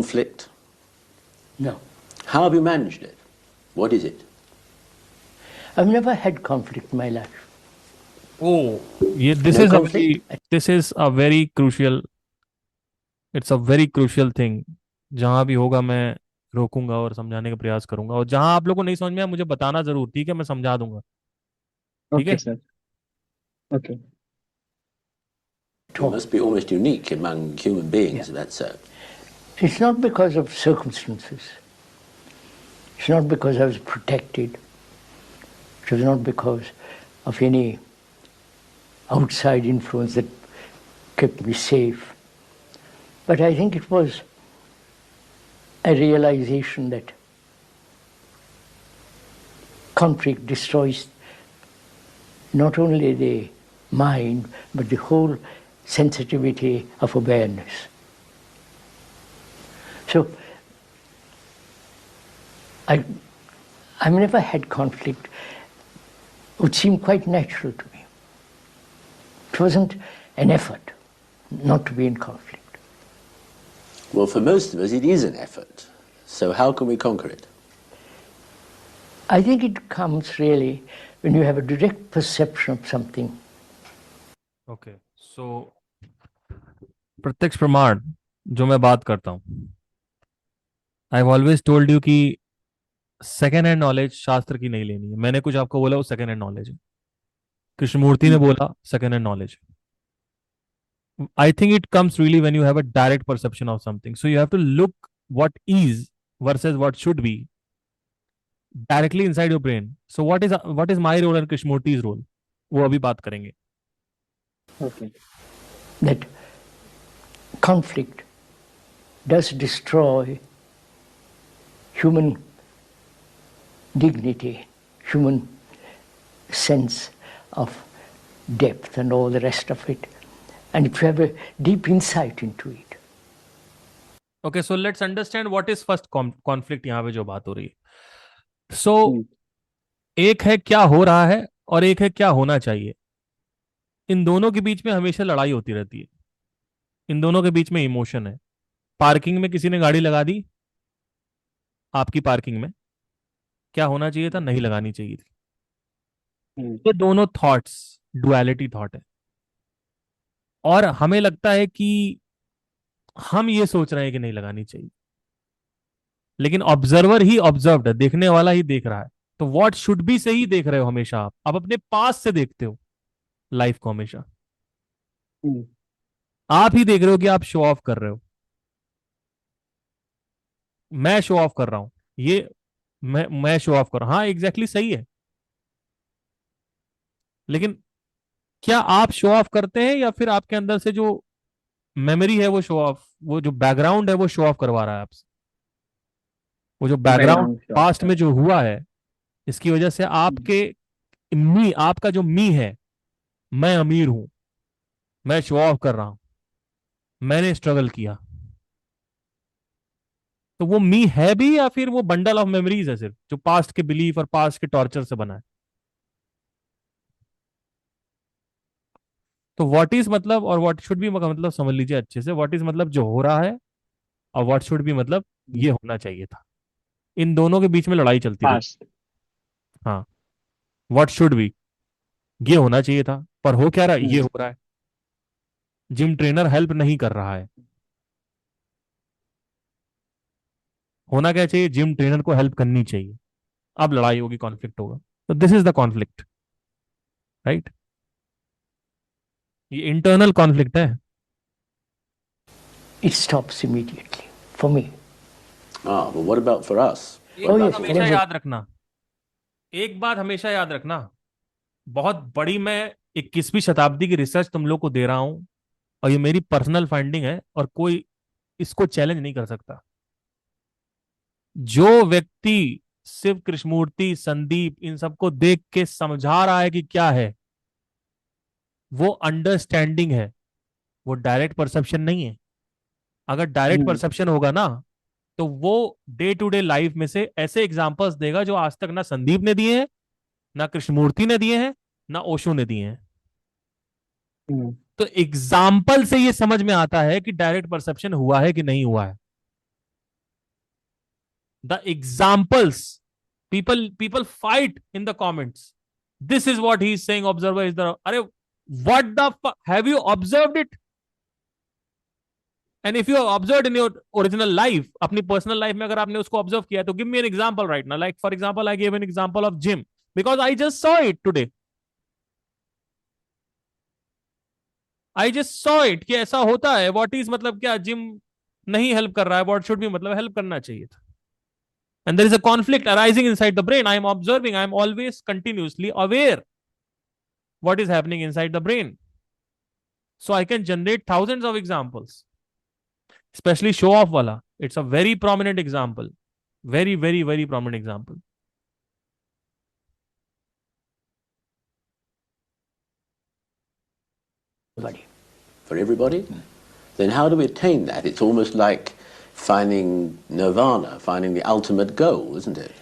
conflict? No. How have you managed it? What is it? I've never had conflict in my life. Oh, yeah, this No is conflict? this is a very crucial, it's a very crucial thing. जहां भी होगा मैं रोकूंगा और समझाने का प्रयास करूंगा, और जहां आप लोगों को नहीं समझ में आया मुझे बताना जरूर, ठीक है? मैं समझा दूंगा, ठीक Okay, है? sir. Okay. You must be almost unique among human beings, Yeah. that's so. It's not because of circumstances. It's not because I was protected. It was not because of any outside influence that kept me safe. But I think it was a realization that conflict destroys not only the mind, but the whole sensitivity of awareness. So I've never had conflict. It would seem quite natural to me. It wasn't an effort not to be in conflict. Well, for most of us, it is an effort. So how can we conquer it? I think it comes really when you have a direct perception of something. Okay, so प्रत्यक्ष प्रमाण जो मैं बात करता हूं, I have always told you कि second hand knowledge शास्त्र की नहीं लेनी है। मैंने कुछ आपको बोला वो सेकेंड हैंड नॉलेज है, कृष्णमूर्ति ने बोला second hand knowledge. I think it comes really when you have a direct perception of something. So you have to look what is versus what should be directly inside your brain. So what is my role and Krishnamurti's role? वो अभी बात करेंगे। Okay. That conflict does destroy human dignity, human sense of depth and all the rest of it. And if you have a deep insight into it. Okay, so let's understand what is first conflict यहाँ पे जो बात हो रही है। So एक है क्या हो रहा है और एक है क्या होना चाहिए। इन दोनों के बीच में हमेशा लड़ाई होती रहती है। इन दोनों के बीच में इमोशन है। पार्किंग में किसी ने गाड़ी लगा दी, आपकी पार्किंग में, क्या होना चाहिए था? नहीं लगानी चाहिए थी। ये दोनों थॉट्स डुअलिटी थॉट है, और हमें लगता है कि हम ये सोच रहे हैं कि नहीं लगानी चाहिए, लेकिन ऑब्जर्वर ही ऑब्जर्व्ड है, देखने वाला ही देख रहा है। तो व्हाट शुड बी से ही देख रहे हो हमेशा। आप अपने पास से देखते हो लाइफ को हमेशा। आप ही देख रहे हो कि आप शो ऑफ कर रहे हो। मैं शो ऑफ कर रहा हूं, ये मैं शो ऑफ कर रहा हूं, हाँ एग्जैक्टली सही है। लेकिन क्या आप शो ऑफ करते हैं, या फिर आपके अंदर से जो मेमोरी है वो शो ऑफ, वो जो बैकग्राउंड है वो शो ऑफ करवा रहा है आपसे। वो जो बैकग्राउंड पास्ट में जो हुआ है, इसकी वजह से आपके आपका जो मी है, मैं अमीर हूं, मैं शो ऑफ कर रहा हूं, मैंने स्ट्रगल किया, तो वो मी है भी, या फिर वो बंडल ऑफ मेमोरीज है सिर्फ, जो पास्ट के बिलीफ और पास्ट के टॉर्चर से बना है। तो व्हाट इज मतलब और व्हाट शुड बी मतलब समझ लीजिए अच्छे से। व्हाट इज मतलब जो हो रहा है, और व्हाट शुड बी मतलब ये होना चाहिए था। इन दोनों के बीच में लड़ाई चलती रहती। हाँ, व्हाट शुड बी ये होना चाहिए था, पर हो क्या रहा है? ये हो रहा है। जिम ट्रेनर हेल्प नहीं कर रहा है। होना क्या चाहिए? जिम ट्रेनर को हेल्प करनी चाहिए। अब लड़ाई होगी, कॉन्फ्लिक्ट होगा। तो this is the conflict, right? ये इंटरनल कॉन्फ्लिक्ट है। It stops immediately for me. But what about for us? एक बात हमेशा याद रखना, एक बात हमेशा याद रखना, बहुत बड़ी मैं 21वीं शताब्दी की रिसर्च तुम लोग को दे रहा हूं, और ये मेरी पर्सनल फाइंडिंग है, और कोई इसको चैलेंज नहीं कर सकता। जो व्यक्ति सिर्फ कृष्णमूर्ति, संदीप, इन सबको देख के समझा रहा है कि क्या है, वो अंडरस्टैंडिंग है, वो डायरेक्ट परसेप्शन नहीं है। अगर डायरेक्ट परसेप्शन होगा ना, तो वो डे टू डे लाइफ में से ऐसे एग्जांपल्स देगा जो आज तक ना संदीप ने दिए हैं, ना कृष्णमूर्ति ने दिए हैं, ना ओशो ने दिए हैं। तो एग्जाम्पल से ये समझ में आता है कि डायरेक्ट परसेप्शन हुआ है कि नहीं हुआ है। The examples, people fight in the comments. This is what he's saying. Observer is the. Arey, what the fuck? Have you observed it? And if you have observed in your original life, अपनी personal life में अगर आपने उसको observe किया, तो give me an example right now. Like for example, I gave an example of gym because I just saw it today. I just saw it कि ऐसा होता है. What is मतलब क्या जिम नहीं हेल्प कर रहा है? What should be मतलब हेल्प करना चाहिए था. And there is a conflict arising inside the brain. I am observing. I am always continuously aware what is happening inside the brain. So I can generate thousands of examples. Especially show off wala. It's a very prominent example. Very, very, very prominent example. Everybody. For everybody? Then how do we attain that? It's almost like finding nirvana, finding the ultimate goal, isn't it?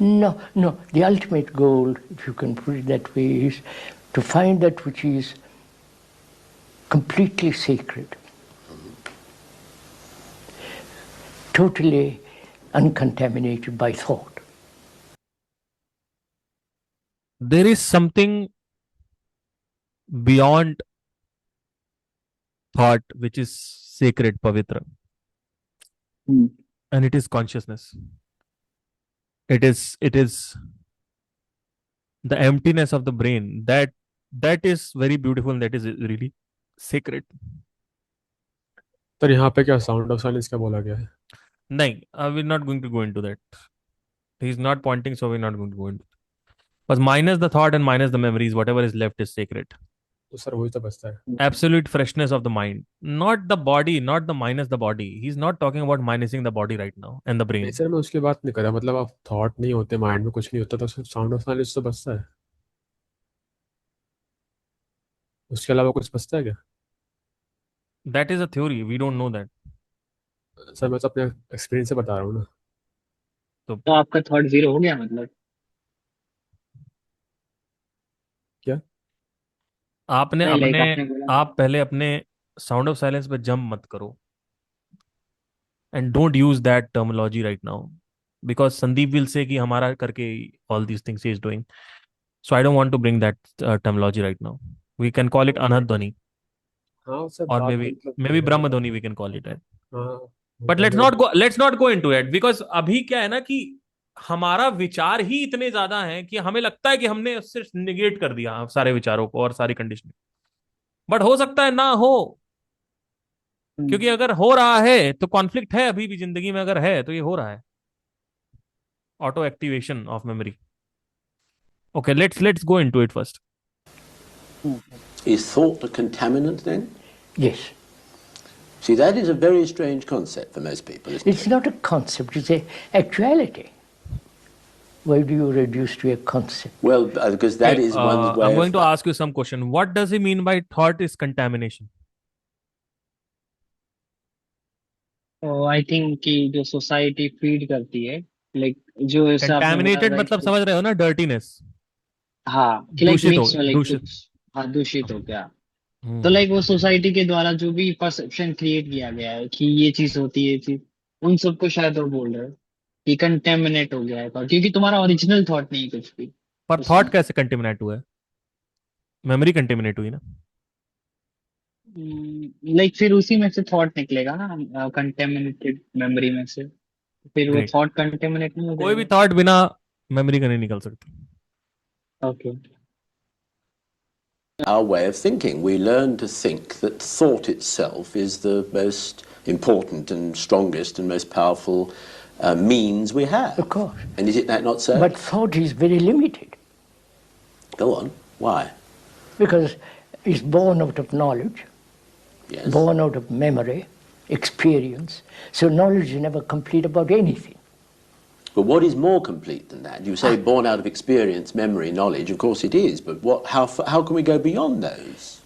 No, no. The ultimate goal, if you can put it that way, is to find that which is completely sacred, totally uncontaminated by thought. There is something beyond thought which is sacred, pavitra. And it is consciousness. It is the emptiness of the brain. That is very beautiful and that is really sacred. तो यहाँ पे क्या sound of silence क्या बोला गया है? नहीं, we're not going to go into that. He's not pointing, so we're not going to go into it. But minus the thought and minus the memories, whatever is left is sacred. तो sir वही तो बचता है. Absolute freshness of the mind, not the body, not the minus the body. He's not talking about minusing the body right now and the brain. नहीं sir, मैं उसकी बात नहीं कर रहा. मतलब आप थॉट नहीं होते, माइंड में कुछ नहीं होता, तो साउंड ऑफ साइलेंस तो बचता है. उसके अलावा कुछ बचता है क्या? That is a theory. We don't know that. Sir मैं तो अपने एक्सपीरियंस से बता रहा हूँ ना. तो आपका थॉट जीरो हो गया मतलब? क्या? आपने नहीं, like अपने आपने बोला आप पहले अपने साउंड ऑफ साइलेंस पे जंप मत करो. And don't use that terminology right now. Because Sandeep will say कि हमारा करके all these things he is doing. So I don't want to bring that terminology right now. We can call it Anadhwani. हाँ sir, Or बात maybe मतलब Brahmadhwani we can call it. Right? हाँ. But let's not go into it because अभी क्या है ना कि हमारा विचार ही इतने ज्यादा हैं कि हमें लगता है कि हमने सिर्फ निगेट कर दिया सारे विचारों को और सारी कंडीशन. बट हो सकता है ना हो, क्योंकि अगर हो रहा है तो कॉन्फ्लिक्ट है अभी भी जिंदगी में. अगर है तो ये हो रहा है. Auto activation of memory. Okay, let's go into it first. Is thought a contaminant then? Yes. See, that is a very strange concept for most people, isn't It's not a concept, it's an actuality. Why do you reduce to a concept? Well, because that is one's way I'm of... going to ask you some question. What does he mean by thought is contamination? I think कि जो society feed करती है, like जो ऐसा आपने बोला, Contaminated right, मतलब समझ रहे हो ना, dirtiness. हाँ कि लाइक दूषित हो मिक्स में लाइक दूषित. कुछ, हाँ दूषित हो गया. तो लाइक वो सोसाइटी के द्वारा जो भी परसेप्शन क्रिएट किया गया है कि ये चीज होती है, ये चीज, उन सबको शायद वो बोल रहे हो कि कंटेमिनेट हो गया है thought, क्योंकि तुम्हारा ओरिजिनल थॉट नहीं कुछ भी. पर थॉट कैसे कंटेमिनेट हुआ है? मेमोरी कंटेमिनेट हुई ना. लाइक फिर उसी में से थॉट निकलेगा ना, कंटेमिनेटेड मेमोरी में से, फिर वो Great. थॉट कंटेमिनेट नहीं हो कोई भी जाएगा. थॉट बिना मेमोरी का नहीं निकल सकती. Okay. our way of thinking. We learn to think that thought itself is the most important and strongest and most powerful means we have. Of course. And is it not so? But thought is very limited Go on. Why? because it's born out of knowledge, Yes. born out of memory, experience. So knowledge is never complete about anything. But what is more complete than that? You say born out of experience, memory, knowledge. Of course it is. But how can we go beyond those?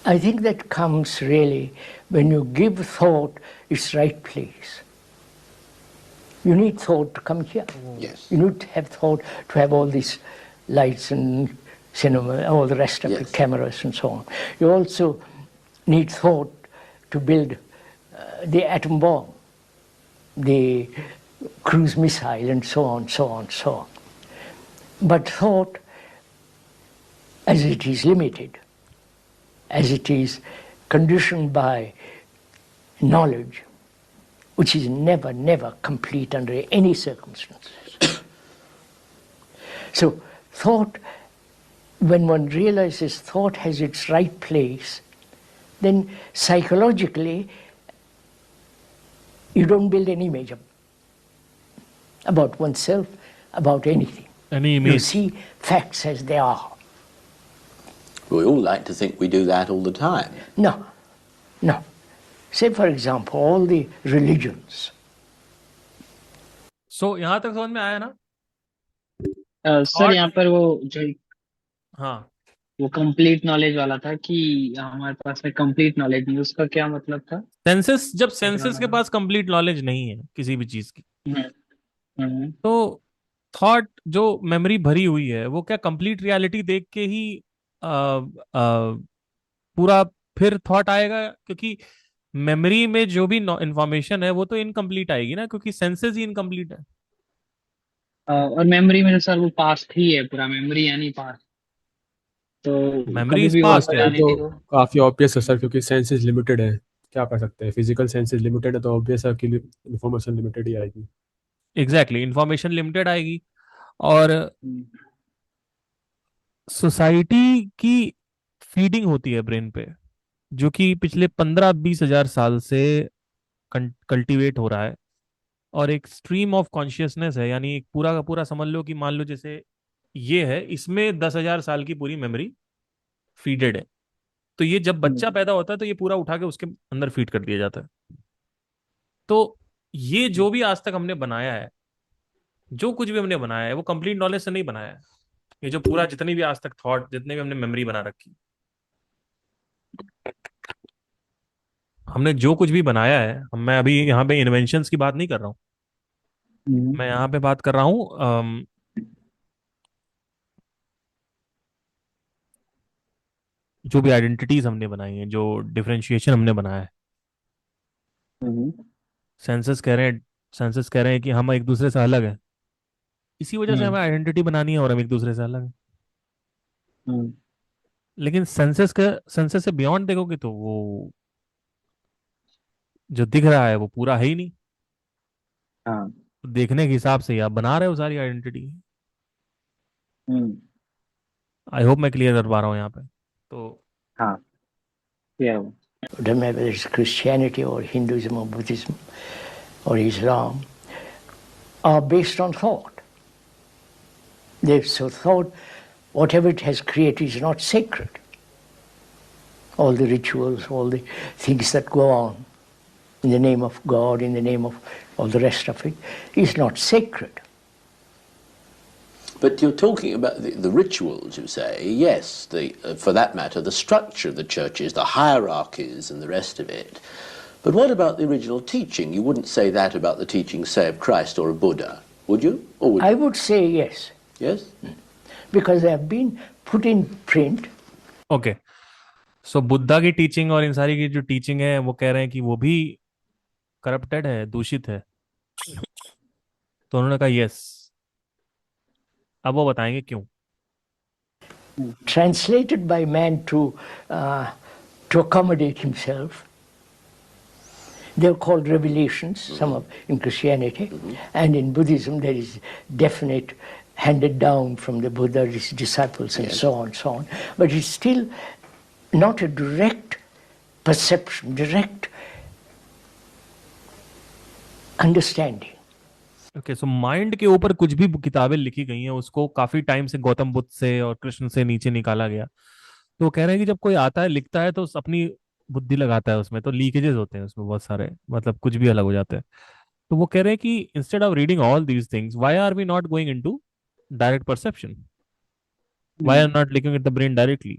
I think that comes really when you give thought its right place. You need thought to come here. Yes. You need to have thought to have all these lights and cinema, all the rest of Yes. it, cameras and so on. You also need thought to build the atom bomb. the cruise missile, and so on, so on, so on. But thought, as it is limited, as it is conditioned by knowledge, which is never, never complete under any circumstances. So thought, when one realizes thought has its right place, then psychologically you don't build an image about oneself, about anything. Any You image? see facts as they are. We all like to think we do that all the time. No, no. Say, for example, all the religions. So यहाँ तक समझ में आया ना? Sir यहाँ पर वो जो हाँ, वो कंप्लीट नॉलेज वाला था कि हमारे पास में कंप्लीट नॉलेज नहीं, उसका क्या मतलब था? सेंसेस, जब सेंसेस के पास कंप्लीट नॉलेज नहीं है किसी भी चीज की, हम्म, हम्म, तो थॉट जो मेमोरी भरी हुई है वो क्या कंप्लीट रियलिटी देख के ही पूरा फिर थॉट आएगा? क्योंकि मेमोरी में जो भी इंफॉर्मेशन है वो तो इनकम्प्लीट आएगी ना, क्योंकि सेंसेस ही इनकम्प्लीट है। और मेमोरी में तो सर वो पास्ट ही है, पूरा मेमोरी यानी पास्ट, तो मेमोरी कभी इज भी पास्ट वापस यार। आने तो की वो। काफी ऑब्वियस है सर, क्योंकि सेंसेस लिमिटेड है, क्या कर सकते हैं? फिजिकल सेंसेस लिमिटेड है तो ऑब्वियस है कि इंफॉर्मेशन लिमिटेड ही आएगी। एग्जैक्टली, इंफॉर्मेशन लिमिटेड आएगी। और हम्म, सोसाइटी की फीडिंग होती है ब्रेन पे, जो कि पिछले 15-20 हजार साल से कल्टीवेट हो रहा है, और एक स्ट्रीम ऑफ कॉन्शियसनेस है। यानी एक पूरा का पूरा समझ लो कि मान लो जैसे ये है, इसमें 10,000 साल की पूरी मेमोरी फीडेड है। तो ये जब बच्चा पैदा होता है तो ये पूरा उठा के उसके अंदर फीड कर दिया जाता है। तो ये जो भी आज तक हमने बनाया है, जो कुछ भी हमने बनाया है, वो कंप्लीट नॉलेज से नहीं बनाया है। ये जो पूरा जितनी भी आज तक थॉट, जितने भी हमने मेमोरी बना रखी, हमने जो कुछ भी बनाया है, मैं अभी यहाँ पे इन्वेंशंस की बात नहीं कर रहा हूँ। हम्म, मैं यहाँ पे बात कर रहा हूँ जो भी आइडेंटिटीज हमने बनाई हैं, जो डिफरेंशिएशन हमने बनाया है। हम्म, सेंसस कह रहे हैं सेंसस कह रहे हैं कि हम एक दूसरे से अलग हैं, इसी वजह से हम्म, हमें आइडेंटिटी बनानी है और हम एक दूसरे से अलग हैं। हम्म, लेकिन सेंसस से बियॉन्ड देखोगे तो वो जो दिख रहा है वो पूरा है ही नहीं। हाँ, तो देखने के हिसाब से ही आप बना रहे हो सारी आइडेंटिटी। हम्म, आई होप मैं क्लियर कर पा रहा हूँ यहाँ पे। तो हाँ, क्या वो? Doesn't matter whether it's Christianity or Hinduism or Buddhism or Islam, are based on thought. So thought, whatever it has created, is not sacred. All the rituals, all the things that go on in the name of God, in the name of all the rest of it, is not sacred. But you're talking about the rituals, you say. Yes, for that matter, the structure of the churches, the hierarchies and the rest of it. But what about the original teaching? You wouldn't say that about the teaching, say, of Christ or of Buddha, would you? Or would I you? would say yes, Yes? because they have been put in print. Okay, so Buddha की teaching और इन सारी की जो teaching है वो कह रहे हैं कि वो भी करप्टेड है, दूषित है। तो उन्होंने कहा यस। अब वो बताएंगे क्यों। Translated by man to accommodate himself. They're called revelations, some of in Christianity, and in Buddhism there is definite handed down from the Buddha, his disciples, and so on. But it's still not a direct perception, direct understanding. Okay, so mind के ऊपर कुछ भी किताबें लिखी गई हैं उसको काफी टाइम से गौतम बुद्ध से और कृष्ण से नीचे निकाला गया। तो वो कह रहे हैं कि जब कोई आता है लिखता है तो अपनी बुद्धि लगाता है उसमें, तो लीकेजेस होते हैं उसमें बहुत सारे, मतलब कुछ भी अलग हो जाता है। तो वो कह रहे हैं कि instead of reading all these things, why are we not going into direct perception? Why are not looking at the brain directly?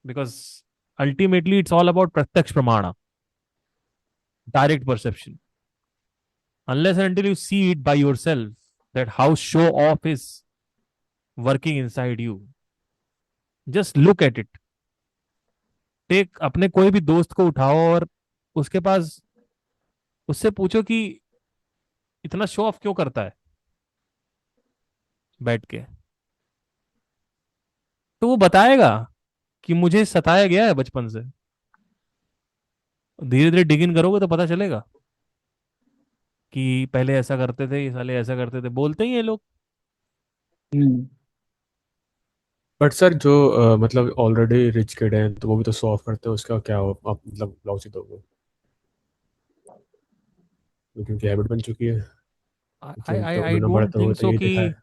Because ultimately it's all about प्रत्यक्ष प्रमाण, direct perception. Unless and until you see it by yourself, that how show off is working inside you, just look at it. Take अपने कोई भी दोस्त को उठाओ और उसके पास उससे पूछो कि इतना शो ऑफ क्यों करता है बैठ के, तो वो बताएगा कि मुझे सताया गया है बचपन से। धीरे धीरे डिग इन करोगे तो पता चलेगा कि पहले ऐसा करते थे, ये साले ऐसा करते थे, बोलते ही हैं लोग। हम्म बट सर जो मतलब ऑलरेडी रिच किड हैं तो वो भी तो शो ऑफ करते हैं, उसका क्या हो आप मतलब लॉजिक दोगे? क्योंकि उनकी हैबिट बन चुकी है, आई क्योंकि आई तो आई उन्होंने डोंट बढ़ते हुए थिंक तो सो यही कि देखा है।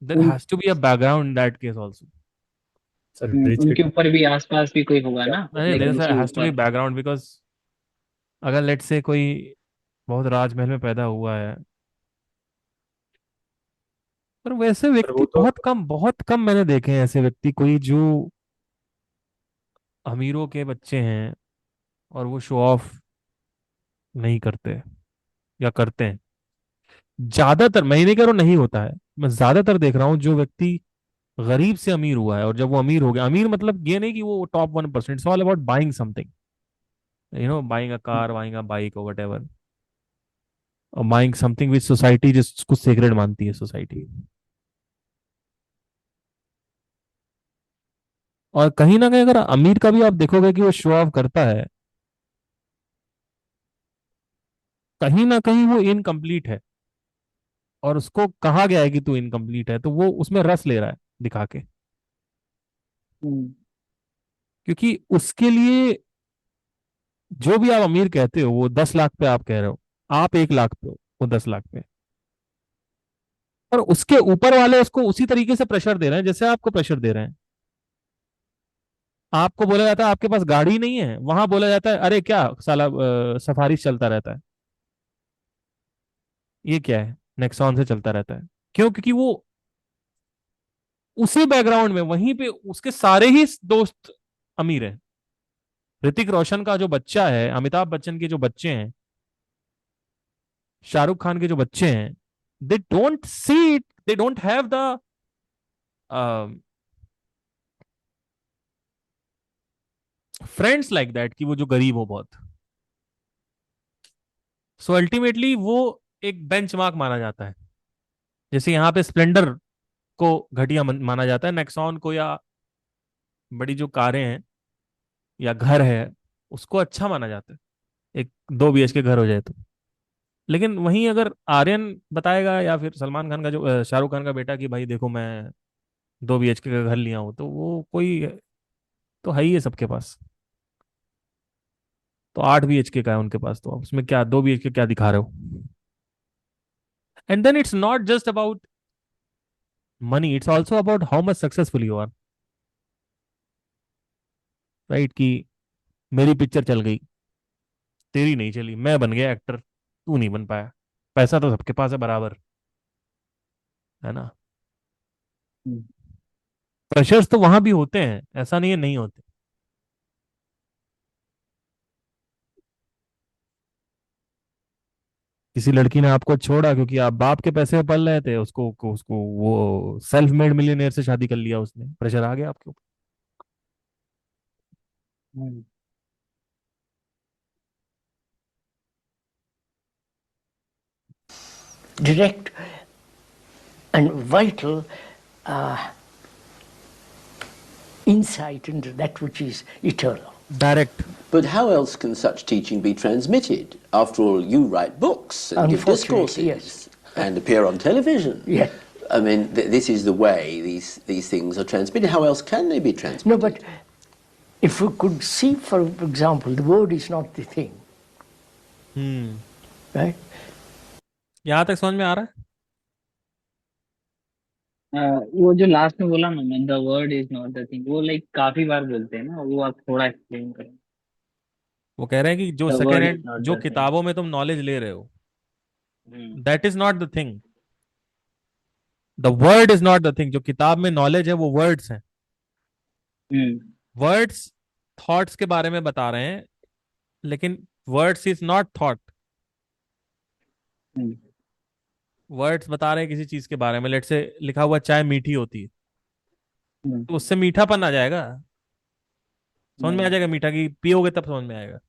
देयर उन, has to be a background in that case also. Sir rich उनके किड ऊपर भी आसपास भी कोई होगा ना, अरे लाइक देयर उनसे हैज टू बी ऊपर। बैकग्राउंड बिकॉज अगर लेट्स से कोई बहुत राजमहल में पैदा हुआ है, पर वैसे सर व्यक्ति वो तो बहुत कम मैंने देखे हैं ऐसे व्यक्ति कोई जो अमीरों के बच्चे हैं और वो शो ऑफ नहीं करते या करते हैं। ज्यादातर, मैं ये नहीं कह रहा हूं नहीं होता है, मैं ज्यादातर देख रहा हूँ जो व्यक्ति गरीब से अमीर हुआ है और जब वो अमीर हो गया, अमीर मतलब ये नहीं कि वो top 1%, it's all about buying something, buying a car, buying a bike और वट एवर, और बाइंग समथिंग विच सोसाइटी जिसको सेक्रेड मानती है सोसाइटी। और कहीं ना कहीं अगर अमीर का भी आप देखोगे कि वो शो ऑफ करता है, कहीं ना कहीं वो इनकम्प्लीट है और उसको कहा गया है कि तू इनकम्प्लीट है, तो वो उसमें रस ले रहा है दिखा के, हम्म क्योंकि उसके लिए जो भी आप अमीर कहते हो वो 10 लाख पे आप कह रहे हो, आप 1 लाख पे हो, वो 10 लाख पे। और उसके ऊपर वाले उसको उसी तरीके से प्रेशर दे रहे हैं जैसे आपको प्रेशर दे रहे हैं। आपको बोला जाता है आपके पास गाड़ी नहीं है, वहां बोला जाता है अरे क्या साला सफारी चलता रहता है, ये क्या है, नेक्सॉन से चलता रहता है। क्यों? क्योंकि वो उसी बैकग्राउंड में वहीं पे उसके सारे ही दोस्त अमीर हैं। ऋतिक रोशन का जो बच्चा है, अमिताभ बच्चन के जो बच्चे हैं, शाहरुख खान के जो बच्चे हैं, they don't see it, they don't have the friends like that कि वो जो गरीब हो बहुत। सो अल्टीमेटली वो एक बेंचमार्क माना जाता है। जैसे यहाँ पे स्प्लेंडर को घटिया माना जाता है, नेक्सॉन को या बड़ी जो कारें हैं या घर है उसको अच्छा माना जाता है, एक 2 BHK के घर हो जाए तो। लेकिन वहीं अगर आर्यन बताएगा या फिर सलमान खान का जो शाहरुख खान का बेटा कि भाई देखो मैं 2 BHK का घर लिया हूं, तो वो कोई तो है ही है सबके पास, तो 8 BHK का है उनके पास, तो उसमें क्या 2 BHK क्या दिखा रहे हो? And then it's not just about money, it's also about how much successful you are, right? कि मेरी पिक्चर चल गई, तेरी नहीं चली, मैं बन गया एक्टर, तू नहीं बन पाया। पैसा तो सबके पास है बराबर, है ना? हम्म प्रेशर्स तो वहां भी होते हैं, ऐसा नहीं है नहीं होते। किसी लड़की ने आपको छोड़ा क्योंकि आप बाप के पैसे में पल रहे थे, उसको वो सेल्फ मेड मिलियनेयर से शादी कर लिया, उसने प्रेशर आ गया आपके ऊपर। हम्म direct and vital uh, insight into that which is eternal. Direct. But how else can such teaching be transmitted? After all, you write books and give Unfortunately, discourses yes. and appear on television. Yes. I mean, this is the way these things are transmitted. How else can they be transmitted? No, but if we could see, for example, the word is not the thing, hmm. right? यहां तक समझ में आ रहा है? वो जो last में बोला ना मैं, the word is not the thing, वो लाइक काफी बार बोलते हैं ना, वो आप थोड़ा एक्सप्लेन करें। वो कह रहे हैं कि जो the second word is hand not जो द थिंग। किताबों में तुम नॉलेज ले रहे हो, hmm that is not the thing. The word is not the thing. जो किताब में नॉलेज है वो वर्ड्स हैं। हम्म वर्ड्स थॉट्स के बारे में बता रहे हैं, लेकिन words is not thought. Hmm words बता रहे हैं किसी चीज के बारे में, लेट से लिखा हुआ चाय मीठी होती है, हम्म तो उससे मीठापन आ जाएगा, समझ में आ हम्म जाएगा मीठा, की पियोगे तब समझ में आएगा।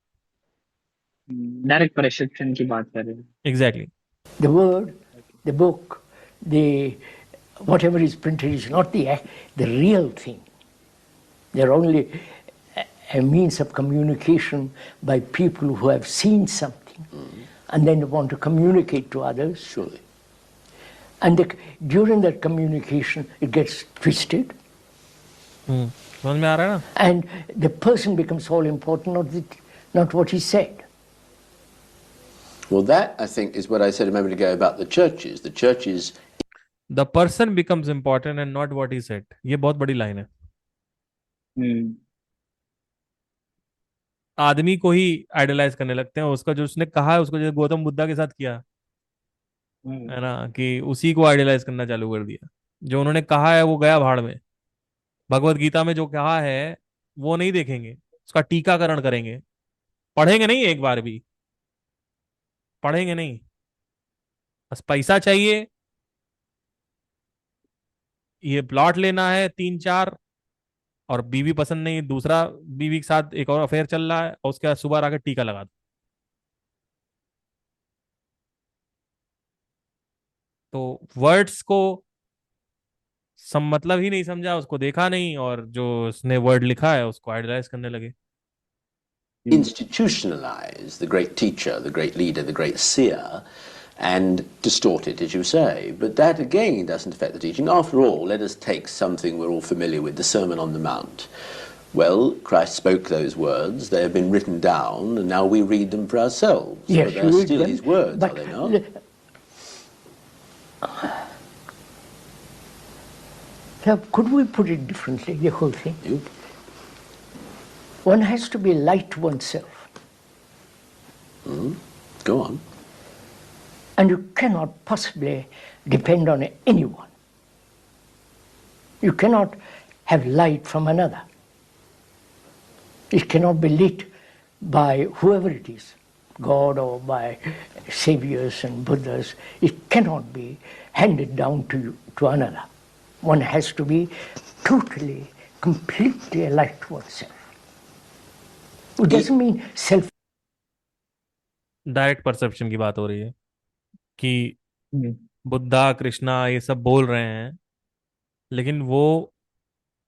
डायरेक्ट परसेप्शन की बात कर रहे हैं। Exactly. The word, the book, the whatever is printed is not the real thing. They're only a means of communication by people who have seen something and then want to communicate to others. Surely. And during that communication, it gets twisted, समझ में आ रहा है ना? and the person becomes all important, not what he said. Well, that, I think, is what I said a moment ago about the churches. The churches, The person becomes important and not what he said. ये बहुत बड़ी line है. हम्म आदमी को ही idolise करने लगते हैं, उसका जो उसने कहा है उसको, जैसे गौतम बुद्धा के साथ किया हम्म है ना, कि उसी को आइडलाइज करना चालू कर दिया. जो उन्होंने कहा है वो गया भाड़ में. भगवत गीता में जो कहा है वो नहीं देखेंगे, उसका टीकाकरण करेंगे. पढ़ेंगे नहीं, एक बार भी पढ़ेंगे नहीं. बस पैसा चाहिए, ये प्लॉट लेना है 3-4, और बीवी पसंद नहीं, दूसरा बीवी के साथ एक और अफेयर चल रहा है, और उसके बाद सुबह आके टीका लगा दो. तो वर्ड्स को सम मतलब ही नहीं समझा, उसको देखा नहीं, और जो उसने वर्ड लिखा है उसको आइडलाइज करने लगे. institutionalize the great teacher, the great leader, the great seer, and distort it, as you say. But that, again, doesn't affect the teaching. After all, let us take something we're all familiar with, the Sermon on the Mount. Well, Christ spoke those words, they have been written down, and now we read them for ourselves. Yes, but they're you read still them, his words, but are they not? Now, could we put it differently, the whole thing? You? One has to be light to oneself. Go on. And you cannot possibly depend on anyone. You cannot have light from another. It cannot be lit by whoever it is, God or by saviors and Buddhas. It cannot be handed down to you, to another. One has to be totally, completely alive to oneself. It doesn't mean self. Direct perception की बात हो रही है कि हम्म बुद्धा, कृष्णा ये सब बोल रहे हैं, लेकिन वो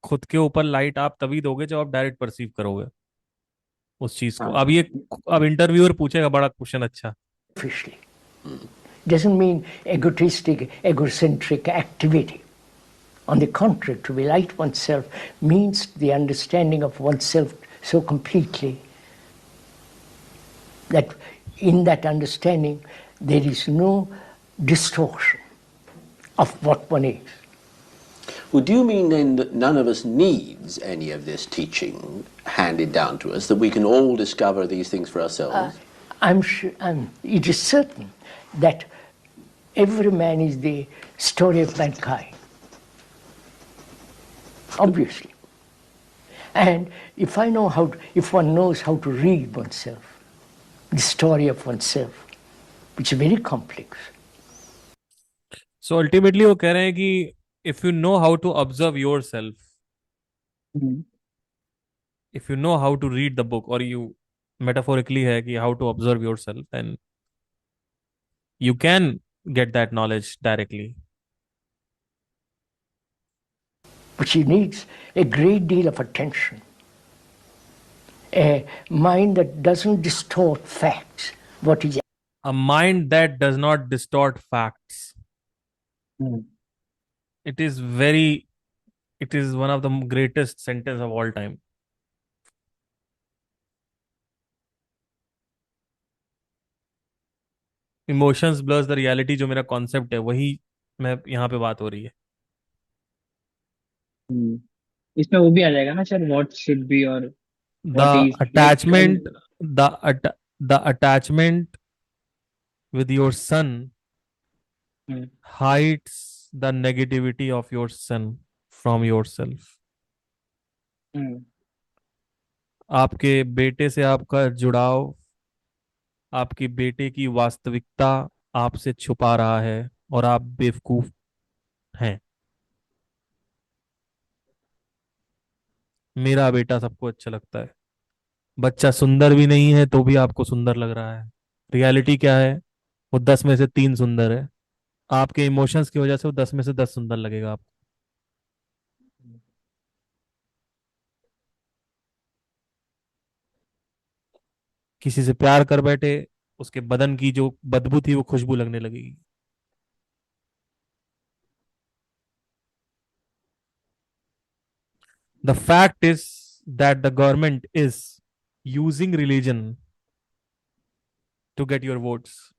खुद के ऊपर लाइट आप तभी दोगे जब आप डायरेक्ट परसीव करोगे उस चीज को. हाँ अब ये, अब इंटरव्यूअर पूछेगा बड़ा क्वेश्चन. अच्छा, Selfishly. Doesn't mean egotistic, egocentric activity. On the contrary, to be light oneself means the understanding of oneself so completely that in that understanding there is no distortion of what one is. Well, do you mean then that none of us needs any of this teaching handed down to us, that we can all discover these things for ourselves? I'm sure, it is certain that every man is the story of mankind. Obviously. And if one knows how to read oneself, the story of oneself, which is very complex. So ultimately वो कह रहे हैं कि if you know how to observe your self, hmm if you know how to read the book, or you metaphorically है कि how to observe yourself, then you can get that knowledge directly. But she needs a great deal of attention. A mind that doesn't distort facts, what is A mind that does not distort facts. Hmm It is very, it is one of the greatest sentence of all time. Emotions blurs the reality जो मेरा concept है, वही मैं यहाँ पे बात हो रही है. हम्म इसमें वो भी आ जाएगा ना सर, व्हाट शुड बी और what The is attachment, the attachment with your son hides the negativity of your son from yourself. आपके बेटे से आपका जुड़ाव, आपके बेटे की वास्तविकता आपसे छुपा रहा है, और आप बेवकूफ हैं. मेरा बेटा सबको अच्छा लगता है. बच्चा सुंदर भी नहीं है तो भी आपको सुंदर लग रहा है। रियलिटी क्या है? वो 10 में से 3 सुंदर है। आपके इमोशंस की वजह से वो 10 में से 10 सुंदर लगेगा आपको। किसी से प्यार कर बैठे, उसके बदन की जो बदबू थी वो खुशबू लगने लगेगी। The fact is that the government is using religion to get your votes.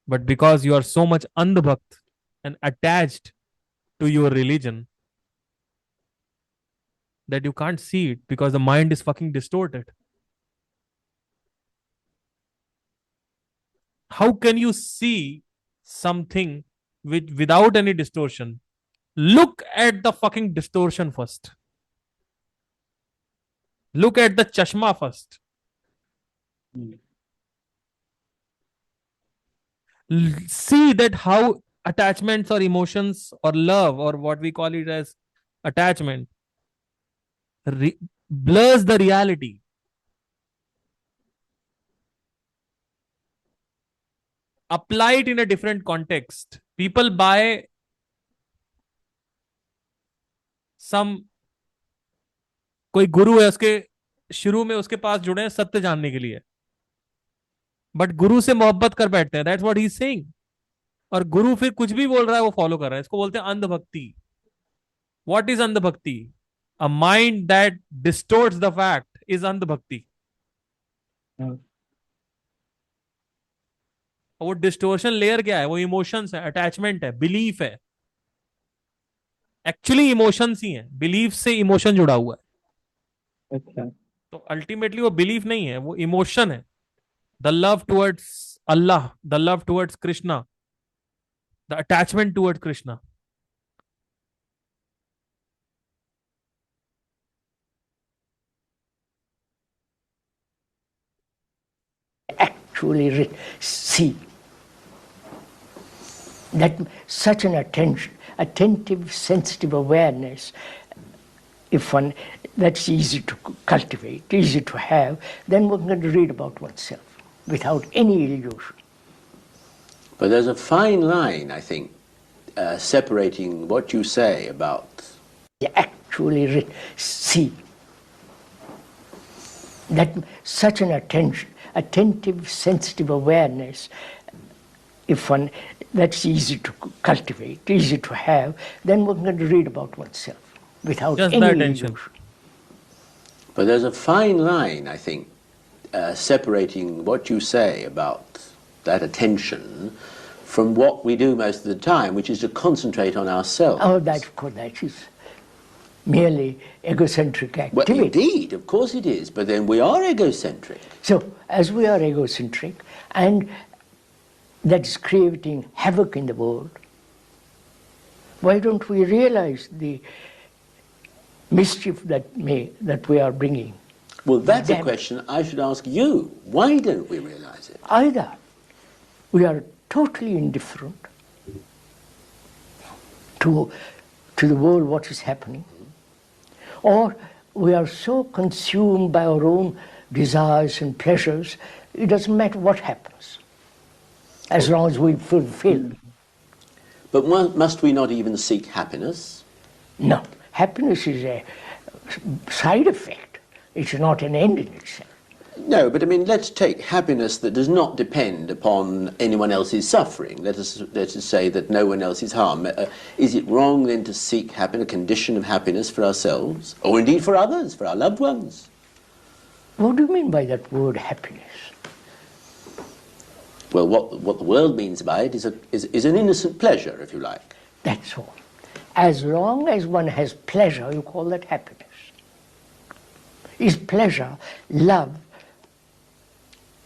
But because you are so much andhbhakt and attached to your religion that you can't see it because the mind is fucking distorted. How can you see something without any distortion? Look at the fucking distortion first. Look at the chashma first. See that how attachments or emotions or love or what we call it as attachment blurs the reality. Apply it in a different context. People buy some, कोई गुरु है, उसके शुरू में उसके पास जुड़े हैं सत्य जानने के लिए, बट गुरु से मोहब्बत कर बैठते हैं। That's what he is saying. और गुरु फिर कुछ भी बोल रहा है वो फॉलो कर रहा है। इसको बोलते हैं अंधभक्ति। व्हाट इज अंधभक्ति? A mind that distorts the fact is अंधभक्ति। और वो डिस्टोर्शन लेयर क्या है? वो इमोशंस है, अटैचमेंट है, बिलीफ है। एक्चुअली इमोशंस ही है, बिलीफ से इमोशन जुड़ा हुआ है। अच्छा। तो अल्टीमेटली वो बिलीफ नहीं है, वो इमोशन है। The love towards Allah, the love towards Krishna, the attachment towards Krishna. Actually see that such an attentive, sensitive awareness, if one, that's easy to cultivate, easy to have, then one can read about oneself without any illusion. But there's a fine line, I think, separating what you say about... Actually see that such an attentive, sensitive awareness, if one, that's easy to cultivate, easy to have, then one can read about oneself without Just any the attention. illusion. But there's a fine line, I think, separating what you say about that attention from what we do most of the time, which is to concentrate on ourselves. Oh, that, of course, that is merely egocentric Well, activity. indeed, of course it is, but then we are egocentric. So, as we are egocentric, and that is creating havoc in the world, why don't we realize the mischief that we are bringing? Well, that's a Damn. question I should ask you. Why don't we realize it? Either we are totally indifferent to the world, what is happening, or we are so consumed by our own desires and pleasures, it doesn't matter what happens, as long as we fulfill. But must we not even seek happiness? No, happiness is a side effect. It's not an end in itself. No, but I mean, let's take happiness that does not depend upon anyone else's suffering. Let us say that no one else is harmed. Is it wrong then to seek happiness, a condition of happiness for ourselves, or indeed for others, for our loved ones? What do you mean by that word happiness? Well, what the world means by it is an innocent pleasure, if you like. That's all. As long as one has pleasure, you call that happiness. Is pleasure, love,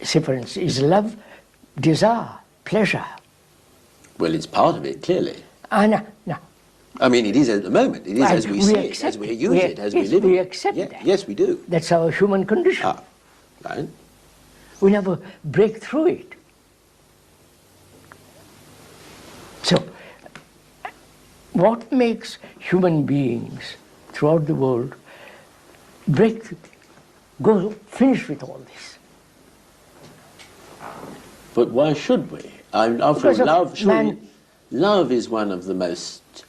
say for instance, is love desire, pleasure? Well, it's part of it, clearly. No. I mean, it is at the moment. It is Right, as we we see it, accept as we it. use it, as we Yes, live we it. accept Yeah, that. yes, we do. That's our human condition. Ah, right. We never break through it. So, what makes human beings throughout the world break Go finish with all this. But why should we? After Because all, of love, surely, man- love is one of the most.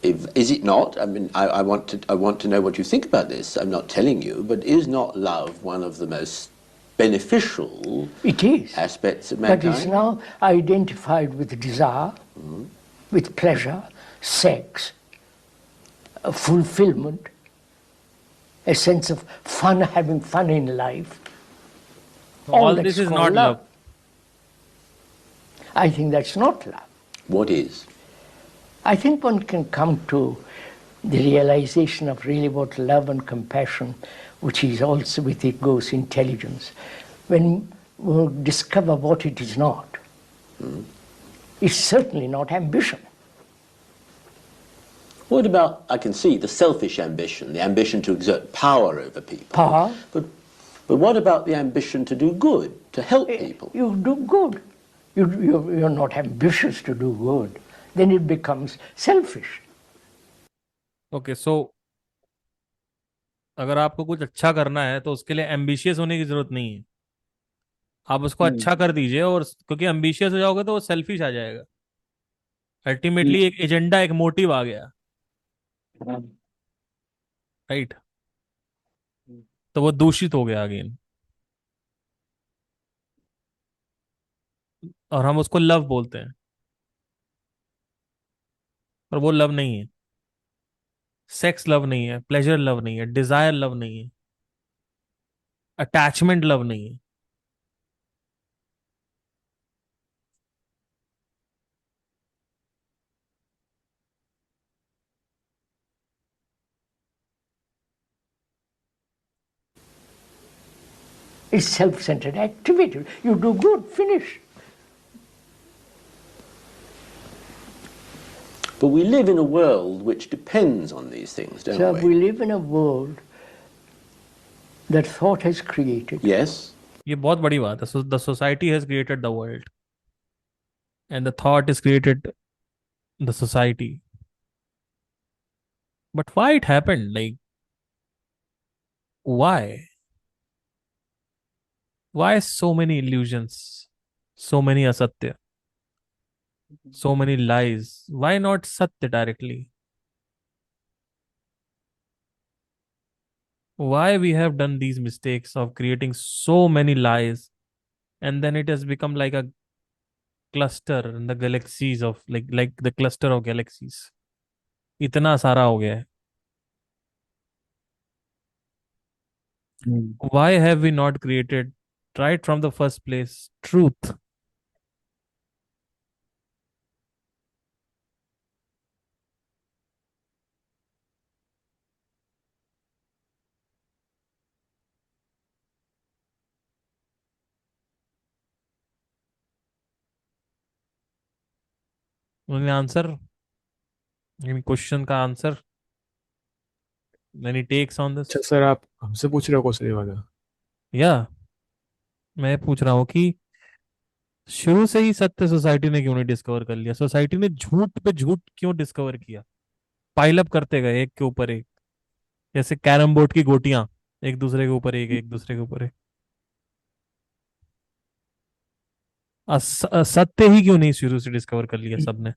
Is it not? I mean, I want to know what you think about this. I'm not telling you, but is not love one of the most beneficial It is. aspects of But mankind? it's now identified with desire, with pleasure, sex, a fulfillment, a sense of fun, having fun in life. All that's this is called not love. I think that's not love. What is? I think one can come to the realization of really what love and compassion, which is also with it goes intelligence, when we discover what it is not. It's certainly not ambition. What about, I can see, the selfish ambition, the ambition to exert power over people. Power. But what about the ambition to do good, to help people? You do good. You're not ambitious to do good. Then it becomes selfish. Okay so अगर आपको कुछ अच्छा करना है तो उसके लिए ambitious होने की जरूरत नहीं है. आप उसको अच्छा कर दीजिए, और क्योंकि एम्बिशियस हो जाओगे तो वो सेल्फिश आ जाएगा. अल्टीमेटली एक एजेंडा, एक मोटिव आ गया, हाँ, राइट? तो वो दूषित हो गया अगेन, और हम उसको लव बोलते हैं, पर वो लव नहीं है. सेक्स लव नहीं है, प्लेजर लव नहीं है, डिजायर लव नहीं है, अटैचमेंट लव नहीं है. It's self-centered activity. You do good, finish. But we live in a world which depends on these things, don't So we? we live in a world that thought has created. Yes. ये बहुत बड़ी बात है. The society has created the world and the thought is created the society. But why it happened, like why so many illusions, so many asatya, so many lies? Why not satya directly? Why we have done these mistakes of creating so many lies, and then it has become like a cluster in the galaxies of like the cluster of galaxies. इतना सारा हो गया है. Why have we not created, right from the first place, truth? Any answer? Any question का answer? Any takes on this? अच्छा sir, आप हमसे पूछ रहे हो क्वेश्चन ये वाला? या मैं पूछ रहा हूँ कि शुरू से ही सत्य सोसाइटी ने क्यों नहीं डिस्कवर कर लिया? सोसाइटी ने झूठ पे झूठ क्यों डिस्कवर किया? पाइल अप करते गए एक के ऊपर एक, जैसे कैरम बोर्ड की गोटियां, एक दूसरे के ऊपर एक, एक दूसरे के ऊपर एक. सत्य ही क्यों नहीं शुरू से डिस्कवर कर लिया सबने?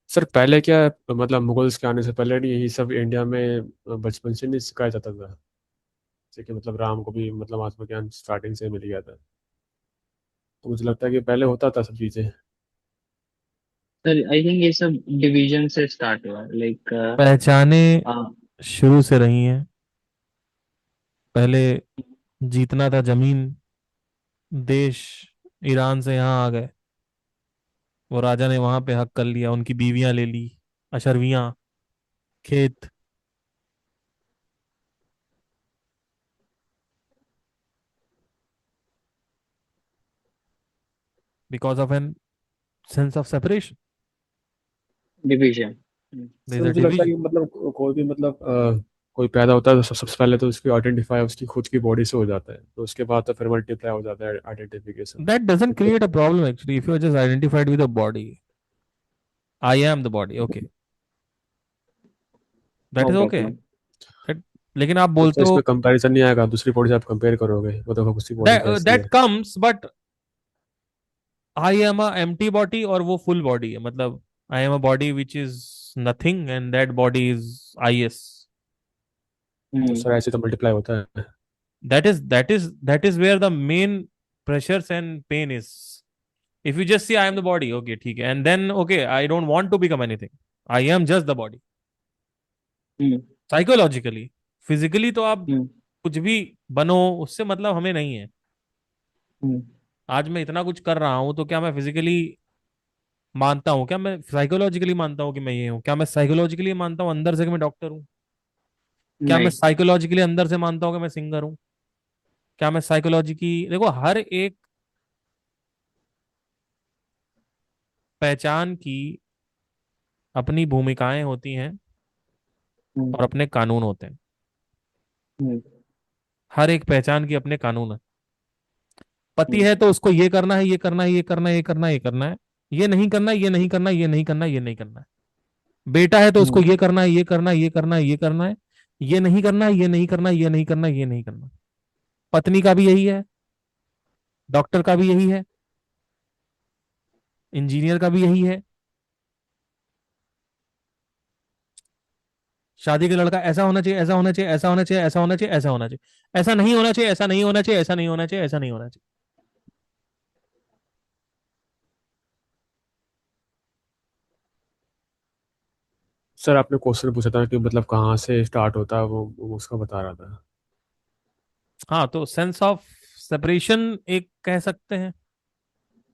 सर पहले क्या, मतलब मुगल्स के आने से पहले नहीं यही सब इंडिया में बचपन से नहीं सिखाया जाता था? जैसे कि मतलब राम को भी मतलब आत्मज्ञान स्टार्टिंग से मिल गया था, तो मुझे लगता है कि पहले होता था सब चीजें. सर आई थिंक ये सब डिवीजन से स्टार्ट हुआ, लाइक पहचाने शुरू से रही हैं. पहले जीतना था जमीन, देश, ईरान से यहाँ आ गए, वो राजा ने वहां पे हक कर लिया, उनकी बीवियां ले ली, अशरवियां, खेत. Because of an sense of separation, division. There sir is a मुझे लगता है कि डिवीजन. मतलब कोई भी मतलब कोई पैदा होता है तो सबसे पहले तो उसकी आइडेंटिफाई उसकी खुद की बॉडी से हो जाता है, तो उसके बाद तो फिर मल्टीप्लाई हो जाता है identification. That doesn't create a problem actually. If you're just identified with a body, I am the body. Okay, that is okay okay. Sir. That लेकिन आप तो बोलते सर हो इसमें कंपैरिजन नहीं आएगा, दूसरी बॉडी से आप कंपेयर करोगे, वो देखो दूसरी बॉडी कैसी दैट है। Comes, but I am a empty body और वो फुल बॉडी है, मतलब I am a body which is nothing and that body is I S. तो हम्म सर ऐसे तो मल्टीप्लाई होता है। That is where the main pressures and pain is. If you just say I am the body, okay, ठीक है, and then okay, I don't want to become anything. I am just the body. Hmm Psychologically, physically तो आप हम्म कुछ भी बनो, उससे मतलब हमें नहीं है। हम्म आज मैं इतना कुछ कर रहा हूं तो क्या मैं फिजिकली मानता हूँ, क्या मैं साइकोलॉजिकली मानता हूँ कि मैं ये हूँ? क्या मैं साइकोलॉजिकली मानता हूँ अंदर से कि मैं डॉक्टर हूँ? क्या मैं नहीं। साइकोलॉजिकली अंदर से मानता हूँ कि मैं सिंगर हूँ? क्या मैं साइकोलॉजी की, देखो हर एक पहचान की अपनी भूमिकाएं होती हैं हम्म और अपने कानून होते हैं। हम्म हर एक पहचान की अपने कानून है। पति हम्म है तो उसको ये करना है, ये करना है, ये करना है, ये करना है, ये करना है, ये नहीं करना है, ये नहीं करना है, ये नहीं करना है, ये नहीं करना है। बेटा है तो उसको हम्म ये करना है, ये करना है, ये करना है, ये करना है, ये नहीं करना है, ये नहीं करना है, ये नहीं करना है, ये नहीं करना। पत्नी का भी यही है, डॉक्टर का भी यही है, इंजीनियर का भी यही है। शादी का लड़का ऐसा होना चाहिए, ऐसा होना चाहिए, ऐसा होना चाहिए, ऐसा होना चाहिए, ऐसा होना चाहिए, ऐसा नहीं होना चाहिए, ऐसा नहीं होना चाहिए, ऐसा नहीं होना चाहिए, ऐसा नहीं होना चाहिए। सर आपने क्वेश्चन पूछा था कि मतलब कहाँ से स्टार्ट होता है, वो उसका बता रहा था। हाँ, तो सेंस ऑफ सेपरेशन एक कह सकते हैं।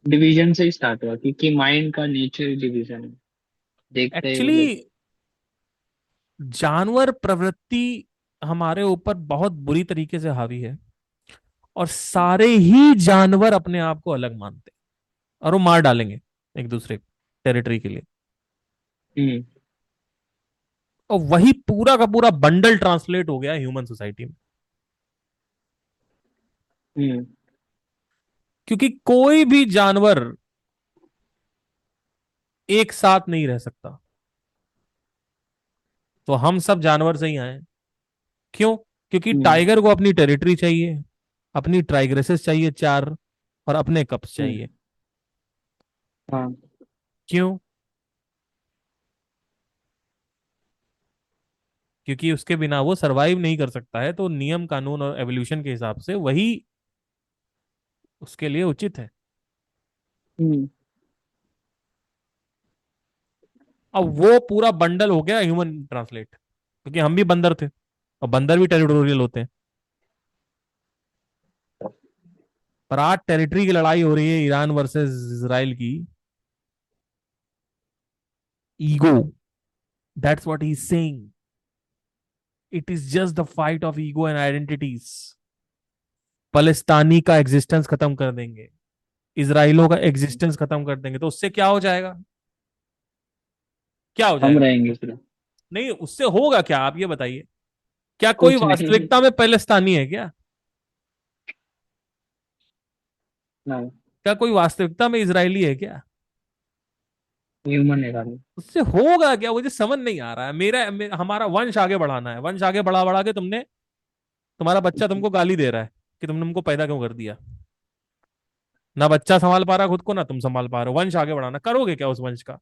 डिवीजन से ही स्टार्ट हुआ, क्योंकि माइंड का नेचर डिवीजन है। देखते ही एक्चुअली मतलब। जानवर प्रवृत्ति हमारे ऊपर बहुत बुरी तरीके से हावी है, और सारे ही जानवर अपने आप को अलग मानते हैं, और वो मार डालेंगे एक दूसरे टेरिटरी के लिए। हम्म और वही पूरा का पूरा बंडल ट्रांसलेट हो गया ह्यूमन सोसाइटी में। हम्म क्योंकि कोई भी जानवर एक साथ नहीं रह सकता, तो हम सब जानवर से ही आए। क्यों? क्योंकि हम्म टाइगर को अपनी टेरिटरी चाहिए, अपनी ट्राइग्रेसेस चाहिए चार, और अपने कप्स हम्म चाहिए। हाँ। क्यों? क्योंकि उसके बिना वो सरवाइव नहीं कर सकता है, तो नियम कानून और एवोल्यूशन के हिसाब से वही उसके लिए उचित है। हम्म अब वो पूरा बंडल हो गया ह्यूमन ट्रांसलेट, क्योंकि हम भी बंदर थे, और बंदर भी टेरिटोरियल होते हैं। पर आज टेरिटरी की लड़ाई हो रही है ईरान वर्सेस इसराइल की। Ego, that's what he is saying. It is just the fight of ego and identities. फलस्तीनी का एग्जिस्टेंस खत्म कर देंगे, इजराइलों का एग्जिस्टेंस खत्म कर देंगे, तो उससे क्या हो जाएगा? क्या हो हम जाएगा? रहेंगे फिर। नहीं, उससे होगा क्या, आप ये बताइए। क्या कोई कुछ नहीं। वास्तविकता में पैलेस्तानी है क्या? ना। क्या कोई वास्तविकता में इजरायली है क्या? ह्यूमन है खाली। उससे होगा क्या, मुझे समझ नहीं आ रहा है। हमारा वंश आगे बढ़ाना है, वंश आगे बढ़ा बढ़ा के तुम्हारा बच्चा तुमको गाली दे रहा है कि तुमने हमको पैदा क्यों कर दिया। ना बच्चा संभाल पा रहा खुद को, ना तुम संभाल पा रहे हो। वंश आगे बढ़ाना, करोगे क्या उस वंश का?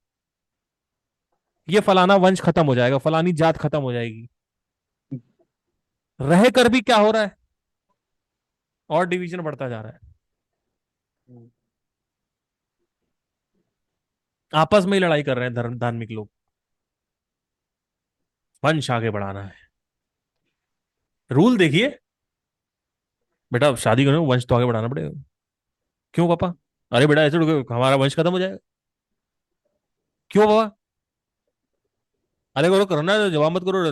ये फलाना वंश खत्म हो जाएगा, फलानी जात खत्म हो जाएगी। रह कर भी क्या हो रहा है? और डिवीजन बढ़ता जा रहा है। आपस में ही लड़ाई कर रहे हैं धार्मिक लोग। वंश आगे बढ़ाना है। रूल देखिए, बेटा शादी करो, वंश तो आगे बढ़ाना पड़ेगा। क्यों पापा? अरे बेटा ऐसे तो हमारा वंश खत्म हो जाएगा। क्यों पापा? अरे करो, करना है तो जवाब मत करो।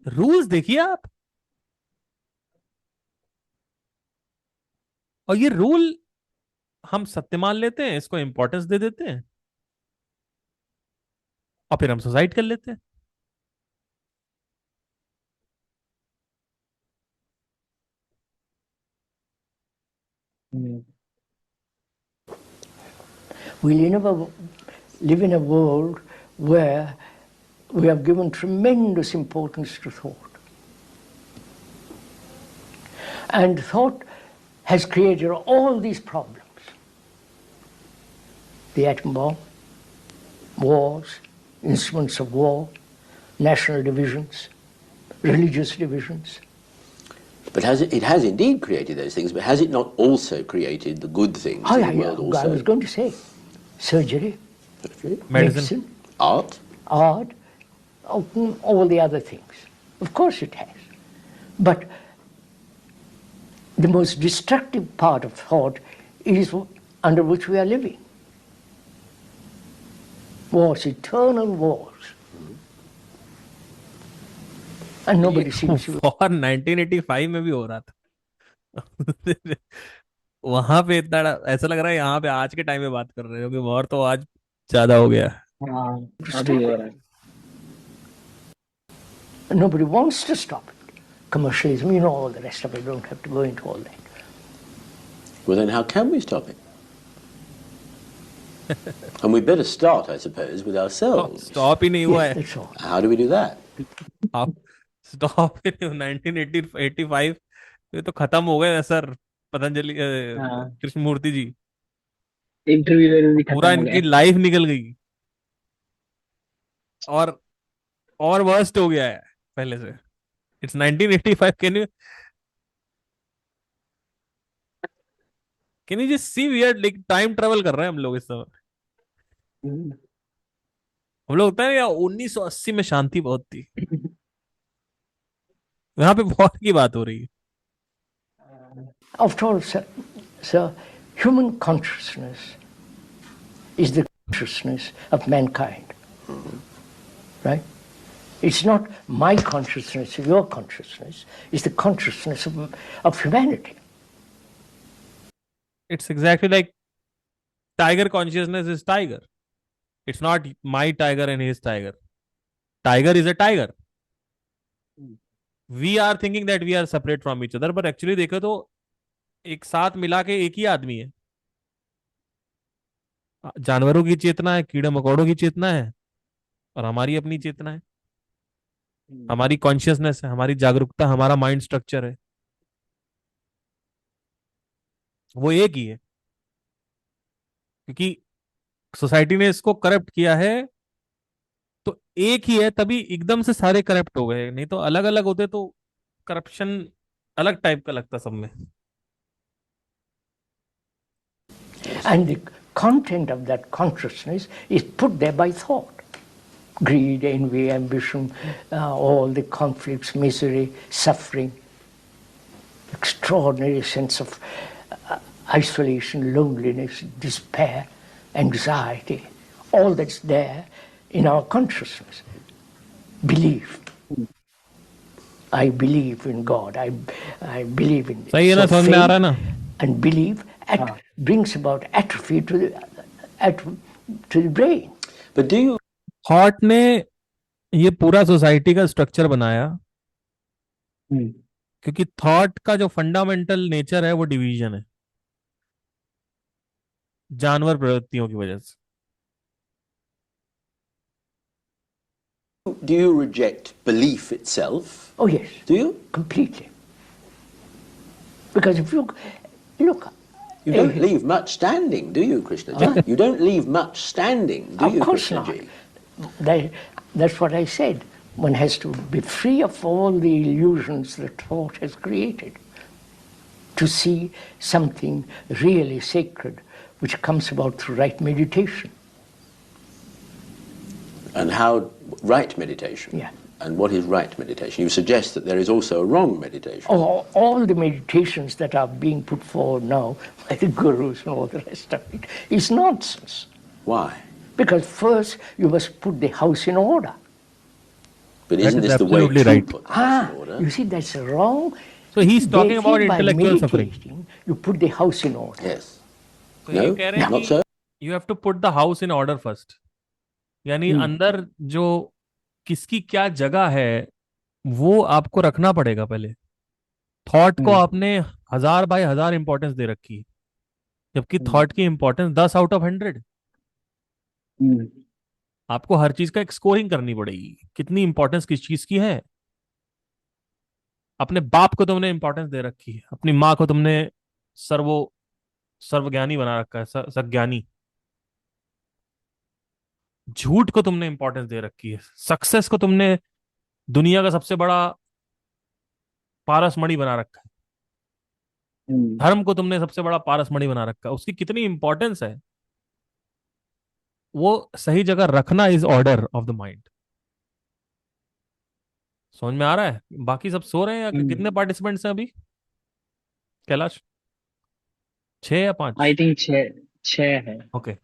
रूल्स देखिए आप। और ये रूल हम सत्य मान लेते हैं, इसको इंपॉर्टेंस दे देते हैं, और फिर हम सुसाइड कर लेते हैं। हम्म Will you never live in a world where we have given tremendous importance to thought. And thought has created all these problems. The atom bomb, wars, instruments of war, national divisions, religious divisions. But it has indeed created those things, but has it not also created the good things in the world also? I was going to say, surgery, Medicine. Art? art, all the other things. Of course it has. But the most destructive part of thought is under which we are living. Wars, eternal wars. And nobody seems to... और 1985 में भी हो रहा था वहां पे इतना ऐसा लग रहा है यहाँ पे आज के टाइम में बात कर रहे हो कि वॉर तो आज ज्यादा हो गया हाँ अभी हो रहा है. Nobody wants to stop it. Commercialism, you know all the rest of it, don't have to go into all that. Well, then how can we stop it? And we better start, I suppose, with ourselves. Stop ही नहीं हुआ Yes, है that's all. How do we do that? आप stop ही नहीं 1985 ये तो खत्म हो गए सर पतंजलि हाँ. कृष्णमूर्ति जी इंटरव्यू में भी पूरा खत्म हो इनकी गया. लाइफ निकल गई और वर्स्ट हो गया है पहले से it's 1985 can you just see we are like time travel कर रहे हैं हम लोग इस समय हम लोग होता है यार 1980 में शांति बहुत थी यहाँ पे वॉर की बात हो रही है After all, sir, human consciousness is the consciousness of mankind. Right? It's not my consciousness, your consciousness. It's the consciousness of humanity. It's exactly like tiger consciousness is tiger. It's not my tiger and his tiger. Tiger is a tiger. We are thinking that we are separate from each other, but actually देखो तो एक साथ मिला के एक ही आदमी है जानवरों की चेतना है कीड़े मकोड़ों की चेतना है और हमारी अपनी चेतना है हमारी कॉन्शियसनेस है हमारी जागरूकता हमारा माइंड स्ट्रक्चर है वो एक ही है क्योंकि सोसाइटी ने इसको करप्ट किया है तो एक ही है तभी एकदम से सारे करप्ट हो गए नहीं तो अलग अलग होते तो करप्शन अलग टाइप का लगता सब में And the content of that consciousness is put there by thought. Greed, envy, ambition, all the conflicts, misery, suffering, extraordinary sense of isolation, loneliness, despair, anxiety, all that's there in our consciousness. Belief. I believe in God. I believe in सही है ना समझ में आ रहा है ना and belief brings about atrophy to the brain. But do you... thought ने ये पूरा सोसाइटी का स्ट्रक्चर बनाया क्योंकि थॉट का जो फंडामेंटल नेचर है वो डिवीजन है जानवर प्रवृत्तियों की वजह से Do you reject belief itself? Oh yes. Do you? Completely. Because if you look... You don't leave much standing, do you, Krishnaji? You don't leave much standing, do you, Of course Krishnaji? not. That's what I said. One has to be free of all the illusions that thought has created to see something really sacred which comes about through right meditation. And how... Right meditation? Yeah. And what is right meditation? You suggest that there is also a wrong meditation. All the meditations that are being put forward now by the gurus and all the rest of it is nonsense. Why? Because first you must put the house in order. But That isn't is this the way absolutely to right. put the house in order? You see, that's wrong. So he's talking They about think by intellectual suffering. meditating, you put the house in order. Yes. तो ये No? कह रहे हैं Not कि so? you have to put the house in order first. यानी अंदर जो किसकी क्या जगह है वो आपको रखना पड़ेगा पहले थॉट को आपने 1000 बाय 1000 इंपॉर्टेंस दे रखी है जबकि थॉट की इंपॉर्टेंस 10 आउट ऑफ 100 आपको हर चीज का एक स्कोरिंग करनी पड़ेगी, कितनी इंपॉर्टेंस किस चीज की है। अपने बाप को तुमने इंपॉर्टेंस दे रखी है, अपनी माँ को तुमने सर्वो सर्वज्ञानी बना रखा है, सज्ञानी। झूठ को तुमने इंपॉर्टेंस दे रखी है, सक्सेस को तुमने दुनिया का सबसे बड़ा पारसमणि बना रखा है, हम्म धर्म को तुमने सबसे बड़ा पारसमणि बना रखा है। उसकी कितनी इंपॉर्टेंस है, वो सही जगह रखना is order of the mind. समझ में आ रहा है? बाकी सब सो रहे हैं या हम्म कितने पार्टिसिपेंट्स हैं अभी कैलाश? 6 या 5? आई थिंक छह है। ओके।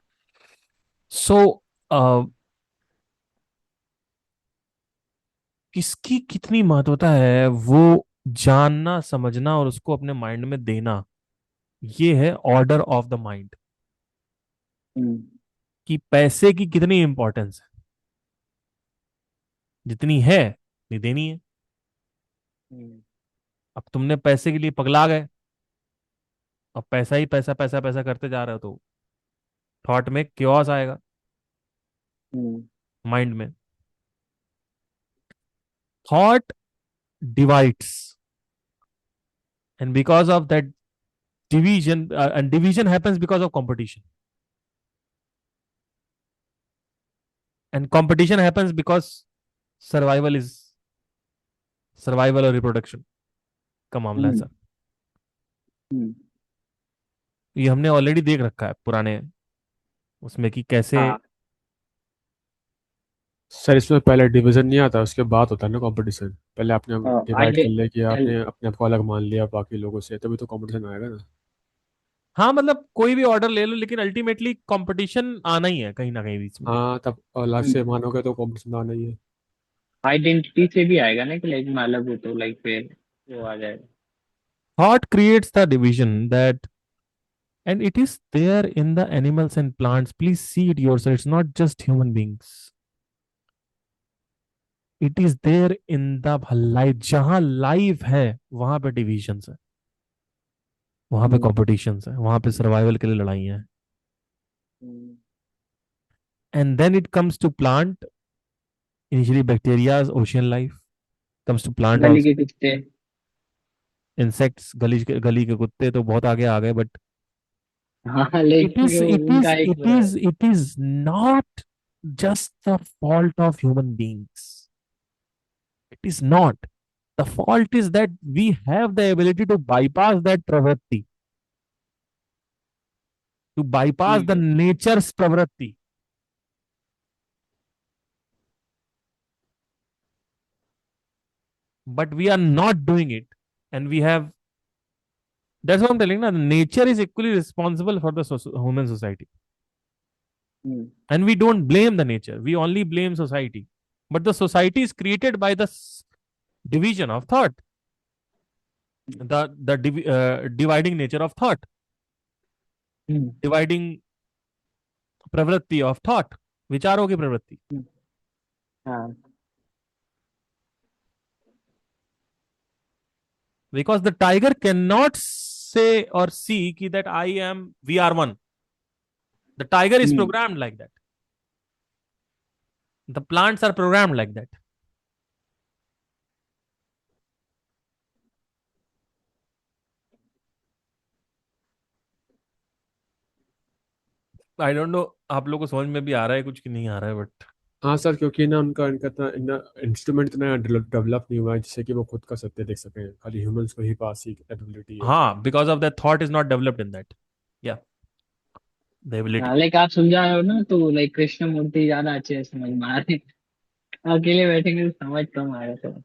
सो किसकी कितनी महत्वता है वो जानना, समझना और उसको अपने माइंड में देना, ये है ऑर्डर ऑफ द माइंड। हम्म कि पैसे की कितनी इंपॉर्टेंस है, जितनी है नहीं देनी है। हम्म अब तुमने पैसे के लिए पगला गए, अब पैसा ही पैसा पैसा पैसा करते जा रहे हो, तो थॉट में क्योस आएगा हम्म माइंड में। Thought divides, and because of that division, and division happens because of competition, and competition happens because survival is survival और रिप्रोडक्शन का मामला है हम्म सर। हम्म, ये हमने ऑलरेडी देख रखा है पुराने उसमें कि कैसे। हाँ सर इसमें पहले डिवीजन नहीं आता, उसके बाद होता है ना कंपटीशन। पहले आपने आई डिवाइड कर डिड लिया कि टेल। आपने अपने आप को अलग मान लिया बाकी लोगों से, तभी तो कंपटीशन आएगा ना। हाँ मतलब कोई भी ऑर्डर ले लो, लेकिन अल्टीमेटली कंपटीशन आना ही है कहीं ना कहीं बीच में। हाँ तब अलग से मानोगे तो कंपटीशन आना ही है। आइडेंटिटी से भी आएगा ना कि लाइक मैं अलग हूँ तो लाइक फिर वो आ जाएगा। Thought creates the division that, and it is there in the animals and plants. Please see it yourself. It's not just human beings. It is there in the life. जहां life है वहां पे divisions है, वहां पे हम्म competitions है, वहां पे सर्वाइवल के लिए लड़ाइयां हैं। Hmm, and then it comes to plant, initially bacterias, ocean life comes to plant गली आल्सो, के कुत्ते। इंसेक्ट्स, गली के कुत्ते तो बहुत आगे आ गए, बट हाँ it लेकिन is वो it उनका is एक it is it is not just the fault of human beings. It is not. The fault is that we have the ability to bypass that pravritti, to bypass ठीक the है। nature's pravritti. But we are not doing it. And we have, that's what I'm telling you. Nature is equally responsible for the human society. Hmm And we don't blame the nature. We only blame society. But the society is created by the division of thought, the dividing nature of thought, dividing प्रवृत्ति of thought, विचारों की प्रवृत्ति। हम्म, हाँ Because the tiger cannot say or see कि that I am, we are one. The tiger is hmm programmed like that. The plants are programmed like that. I don't know आप लोगों को समझ में भी आ रहा है कुछ कि नहीं आ रहा है, बट हाँ सर, क्योंकि ना उनका इनका इतना इंस्ट्रूमेंट इतना डेवलप नहीं हुआ है जिससे कि वो खुद का सत्य देख सकें। खाली ह्यूमंस को ही पास ही एबिलिटी है। हाँ, because of that thought is not developed in that. Yeah, the ability. हाँ लाइक आप समझा रहे हो ना तो लाइक कृष्ण मूर्ति ज्यादा अच्छे से समझ में आ रहे हैं। अकेले बैठेंगे तो समझ कम आ रहा है।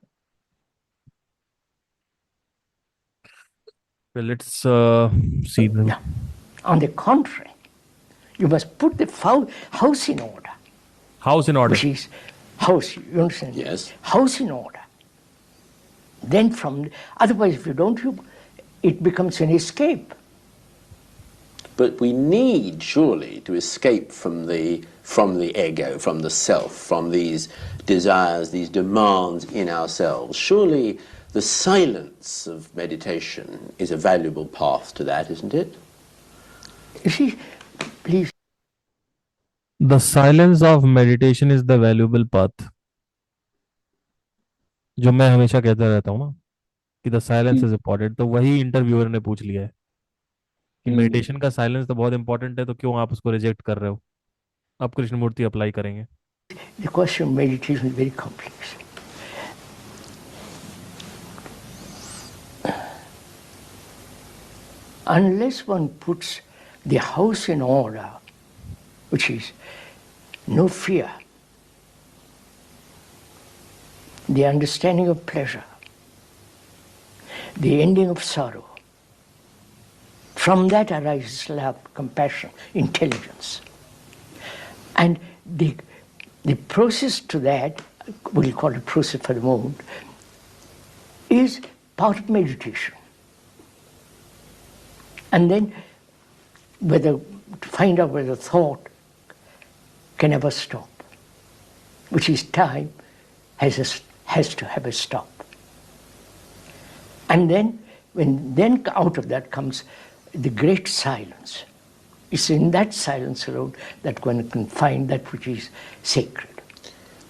Well, let's see them. Yeah. On the contrary, you must put the house in order. House in order. Which is house, you understand? Yes. House in order. Then otherwise if you don't, it becomes an escape. But we need surely to escape from the ego, from the self, from these desires, these demands in ourselves. Surely the silence of meditation is a valuable path to that, isn't it? You see, please the silence of meditation is the valuable path, जो मैं हमेशा कहता रहता हूँ ना कि the silence is important, तो वही इंटरव्यूअर ने पूछ लिया है कि मेडिटेशन का साइलेंस तो बहुत इंपॉर्टेंट है, तो क्यों आप उसको रिजेक्ट कर रहे हो? अब कृष्णमूर्ति अप्लाई करेंगे। The question of meditation is very complex. Unless one puts the house in order, which is no fear, the understanding of pleasure, the ending of sorrow, from that arises love, compassion, intelligence. And the process to that, we'll call it process for the moment, is part of meditation. And then to find out whether thought can ever stop, which is time has to have a stop. And then out of that comes the great silence. It's in that silence alone that one can find that which is sacred.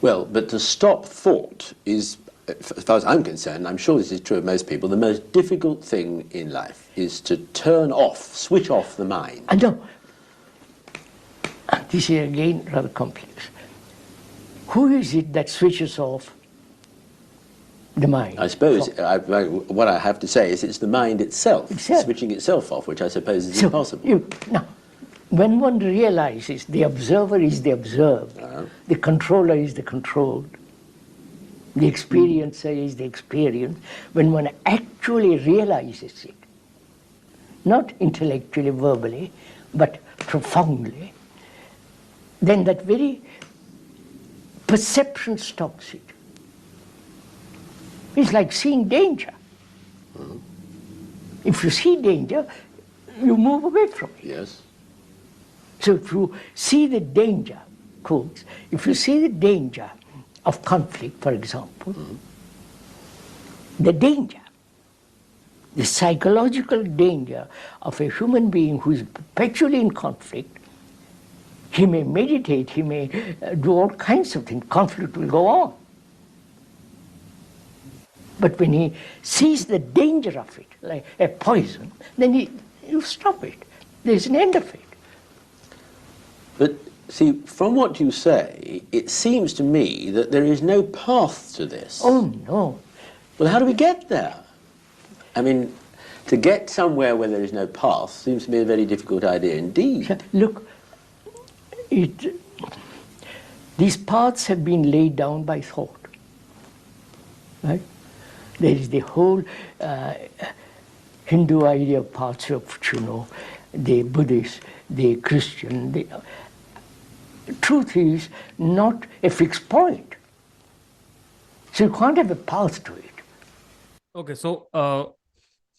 Well, but to stop thought is, as far as I'm concerned, I'm sure this is true of most people, the most difficult thing in life is to switch off the mind. And no, this is again rather complex. Who is it that switches off the mind? I suppose what I have to say is it's the mind itself, switching itself off, which I suppose is impossible. Now, when one realizes the observer is the observed, the controller is the controlled, the experiencer is the experienced, when one actually realizes it, not intellectually, verbally, but profoundly, then that very perception stops it. It's like seeing danger. If you see danger, you move away from it. Yes. So if you see the danger, quotes, if you see the danger of conflict, for example, the danger, the psychological danger of a human being who is perpetually in conflict, he may meditate, he may do all kinds of things, conflict will go on. But when he sees the danger of it, like a poison, then you stop it. There's an end of it. But see, from what you say, it seems to me that there is no path to this. Oh, no. Well, how do we get there? I mean, to get somewhere where there is no path seems to be a very difficult idea indeed. Look, these paths have been laid down by thought, right? There is the whole Hindu idea of paths of, the Buddhist, the Christian. The truth is not a fixed point. So you can't have a path to it. Okay, so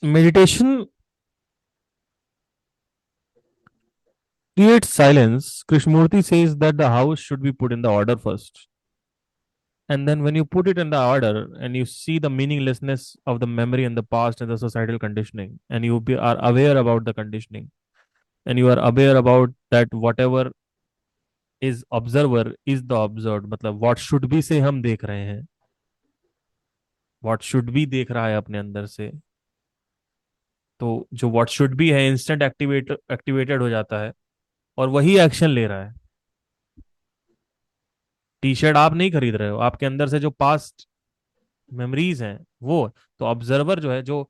meditation creates silence. Krishnamurti says that the house should be put in the order first. And then when you put it in the order and you see the meaninglessness of the memory and the past and the societal conditioning, and are aware about the conditioning, and you are aware about that whatever is observer is the observed, मतलब what should be से हम देख रहे हैं, what should be देख रहा है अपने अंदर से, तो जो what should be है instant activated हो जाता है और वही एक्शन ले रहा है। टी शर्ट आप नहीं खरीद रहे हो, आपके अंदर से जो पास्ट मेमोरीज हैं वो, तो ऑब्जर्वर जो है, जो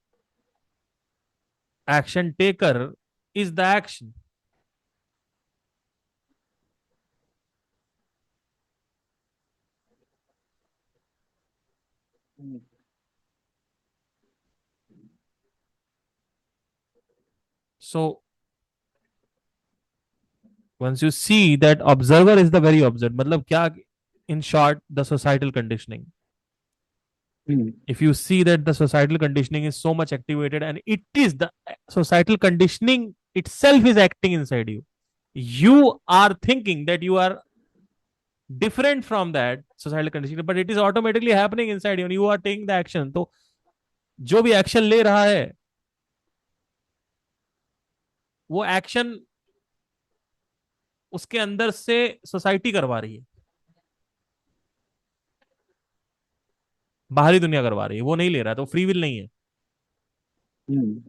action taker is the action. So once you see that observer is the very observed, मतलब क्या, in short, the societal conditioning. If you see that the societal conditioning is so much activated and it is the societal conditioning itself is acting inside you, you are thinking that you are different from that societal conditioning, but it is automatically happening inside you and you are taking the action. तो जो भी action ले रहा है वो action उसके अंदर से सोसाइटी करवा रही है, बाहरी दुनिया करवा रही है, वो नहीं ले रहा है, तो फ्री विल नहीं है। हम्म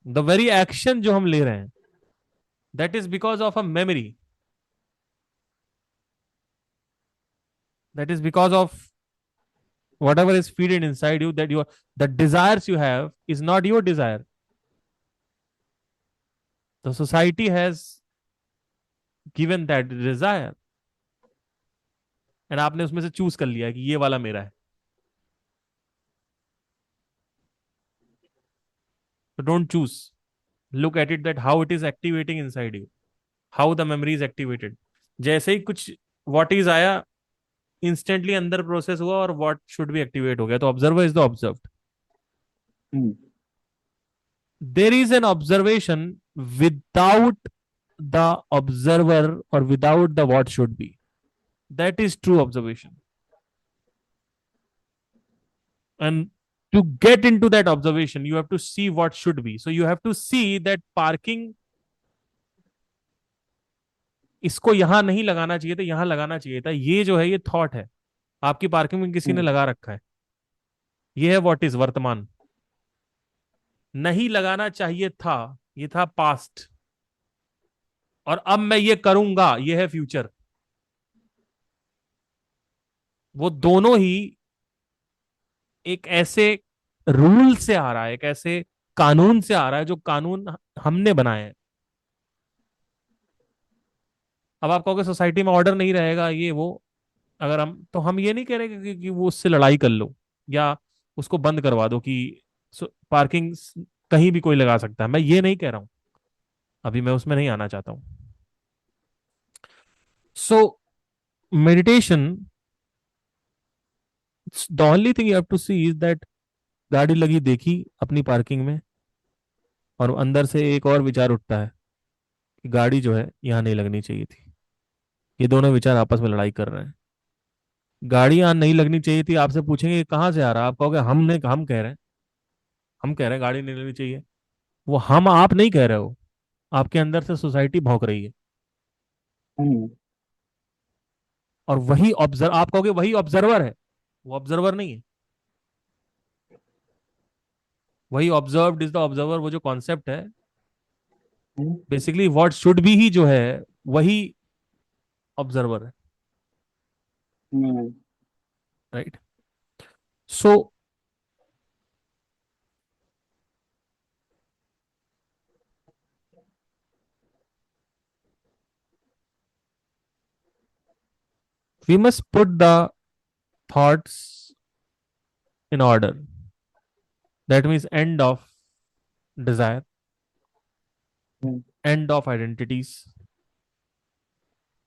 द वेरी एक्शन जो हम ले रहे हैं, that is because of a memory, that is because of whatever is feeding inside you, that your the desires you have is not your desire, the society has given that desire, and आपने उसमें से choose कर लिया कि ये वाला मेरा है। तो don't choose, look at it that how it is activating inside you, how the memory is activated. जैसे ही कुछ व्हाट इज आया, इंस्टेंटली अंदर प्रोसेस हुआ और व्हाट शुड बी एक्टिवेट हो गया। तो observer is the observed. Hmm there is an observation without the observer और without the what should be, that is true observation. And to get into that observation, you have to see what should be. So you have to see that parking, इसको यहां नहीं लगाना चाहिए था, यहां लगाना चाहिए था। ये जो है ये थॉट है, आपकी पार्किंग में किसी ने लगा रखा है। ये है व्हाट इज वर्तमान। नहीं लगाना चाहिए था, ये था पास्ट। और अब मैं ये करूंगा, ये है फ्यूचर। वो दोनों ही एक ऐसे रूल से आ रहा है, एक ऐसे कानून से आ रहा है जो कानून हमने बनाए हैं। अब आप कहोगे सोसाइटी में ऑर्डर नहीं रहेगा ये वो, अगर हम, तो हम ये नहीं कह रहे कि वो उससे लड़ाई कर लो या उसको बंद करवा दो कि पार्किंग कहीं भी कोई लगा सकता है, मैं ये नहीं कह रहा हूं। अभी मैं उसमें नहीं आना चाहता हूं। So meditation, the only thing you have to see is that गाड़ी लगी देखी अपनी पार्किंग में, और अंदर से एक और विचार उठता है कि गाड़ी जो है यहां नहीं लगनी चाहिए थी। ये दोनों विचार आपस में लड़ाई कर रहे हैं। गाड़ी यहां नहीं लगनी चाहिए थी, आपसे पूछेंगे ये कहां से आ रहा है, आप कहोगे हम कह रहे हैं, हम कह रहे हैं गाड़ी नहीं लगनी चाहिए। वो हम आप नहीं कह रहे हो, आपके अंदर से सोसाइटी भौंक रही है। हम्म और वही ऑब्जर्व, आप कहोगे वही ऑब्जर्वर है, वो ऑब्जर्वर नहीं है। वही ऑब्जर्व्ड इज द ऑब्जर्वर, वो जो कॉन्सेप्ट है बेसिकली व्हाट शुड बी ही जो है वही ऑब्जर्वर है, hmm right. So we must put the thoughts in order. That means end of desire, hmm end of identities,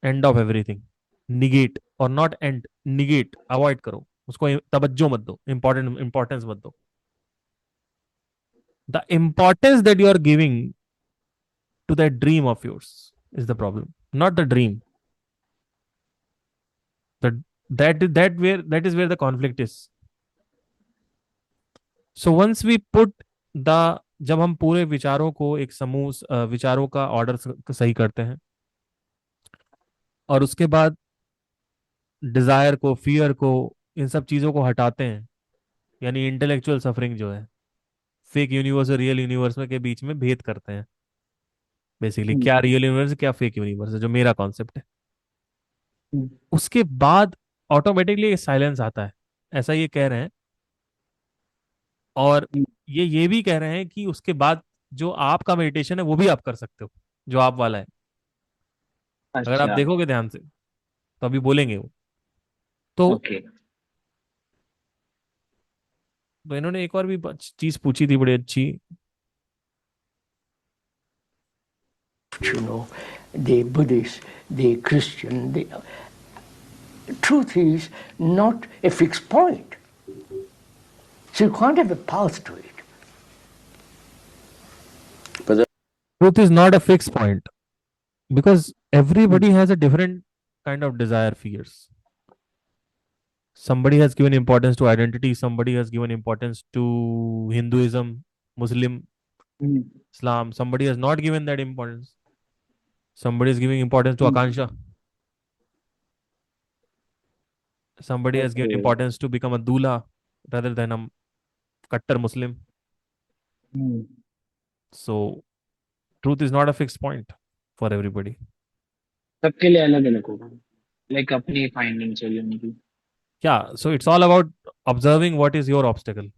end of everything. Negate और not end, negate, avoid करो उसको, तवज्जो मत दो, importance मत दो। The importance that you are giving to that dream of yours is the problem, not the dream. That is where the conflict is. So once we put the, जब हम पूरे विचारों को एक समूह विचारों का ऑर्डर सही करते हैं, और उसके बाद डिजायर को, फियर को, इन सब चीजों को हटाते हैं, यानी इंटेलेक्चुअल सफरिंग जो है, फेक यूनिवर्स और रियल यूनिवर्स में के बीच में भेद करते हैं। बेसिकली क्या रियल यूनिवर्स है, क्या फेक यूनिवर्स है, जो मेरा कॉन्सेप्ट है। हम्म उसके बाद ऑटोमेटिकली साइलेंस आता है, ऐसा ये कह रहे हैं। और ये भी कह रहे हैं कि उसके बाद जो आपका मेडिटेशन है वो भी आप कर सकते हो, जो आप वाला है। अगर आप अच्छा देखोगे ध्यान से तो अभी बोलेंगे वो। तो ओके तो इन्होंने एक और भी चीज पूछी थी बड़ी अच्छी। You know, the Buddhist, the Christian, the truth is not a fixed point. So you can't have a path to it. But the, Truth is not a fixed point because everybody has a different kind of desire, fears. somebody has given importance to identity, somebody has given importance to Hinduism, Muslim, hmm, Islam, somebody has not given that importance. Somebody is giving importance to Akansha. Somebody has given okay. importance to become a doula rather than a Kattar Muslim. So truth is not a fixed point for everybody. सबके लिए अलग अलग होगा, like अपनी finding चाहिए उनकी। Yeah, so it's all about observing what is your obstacle.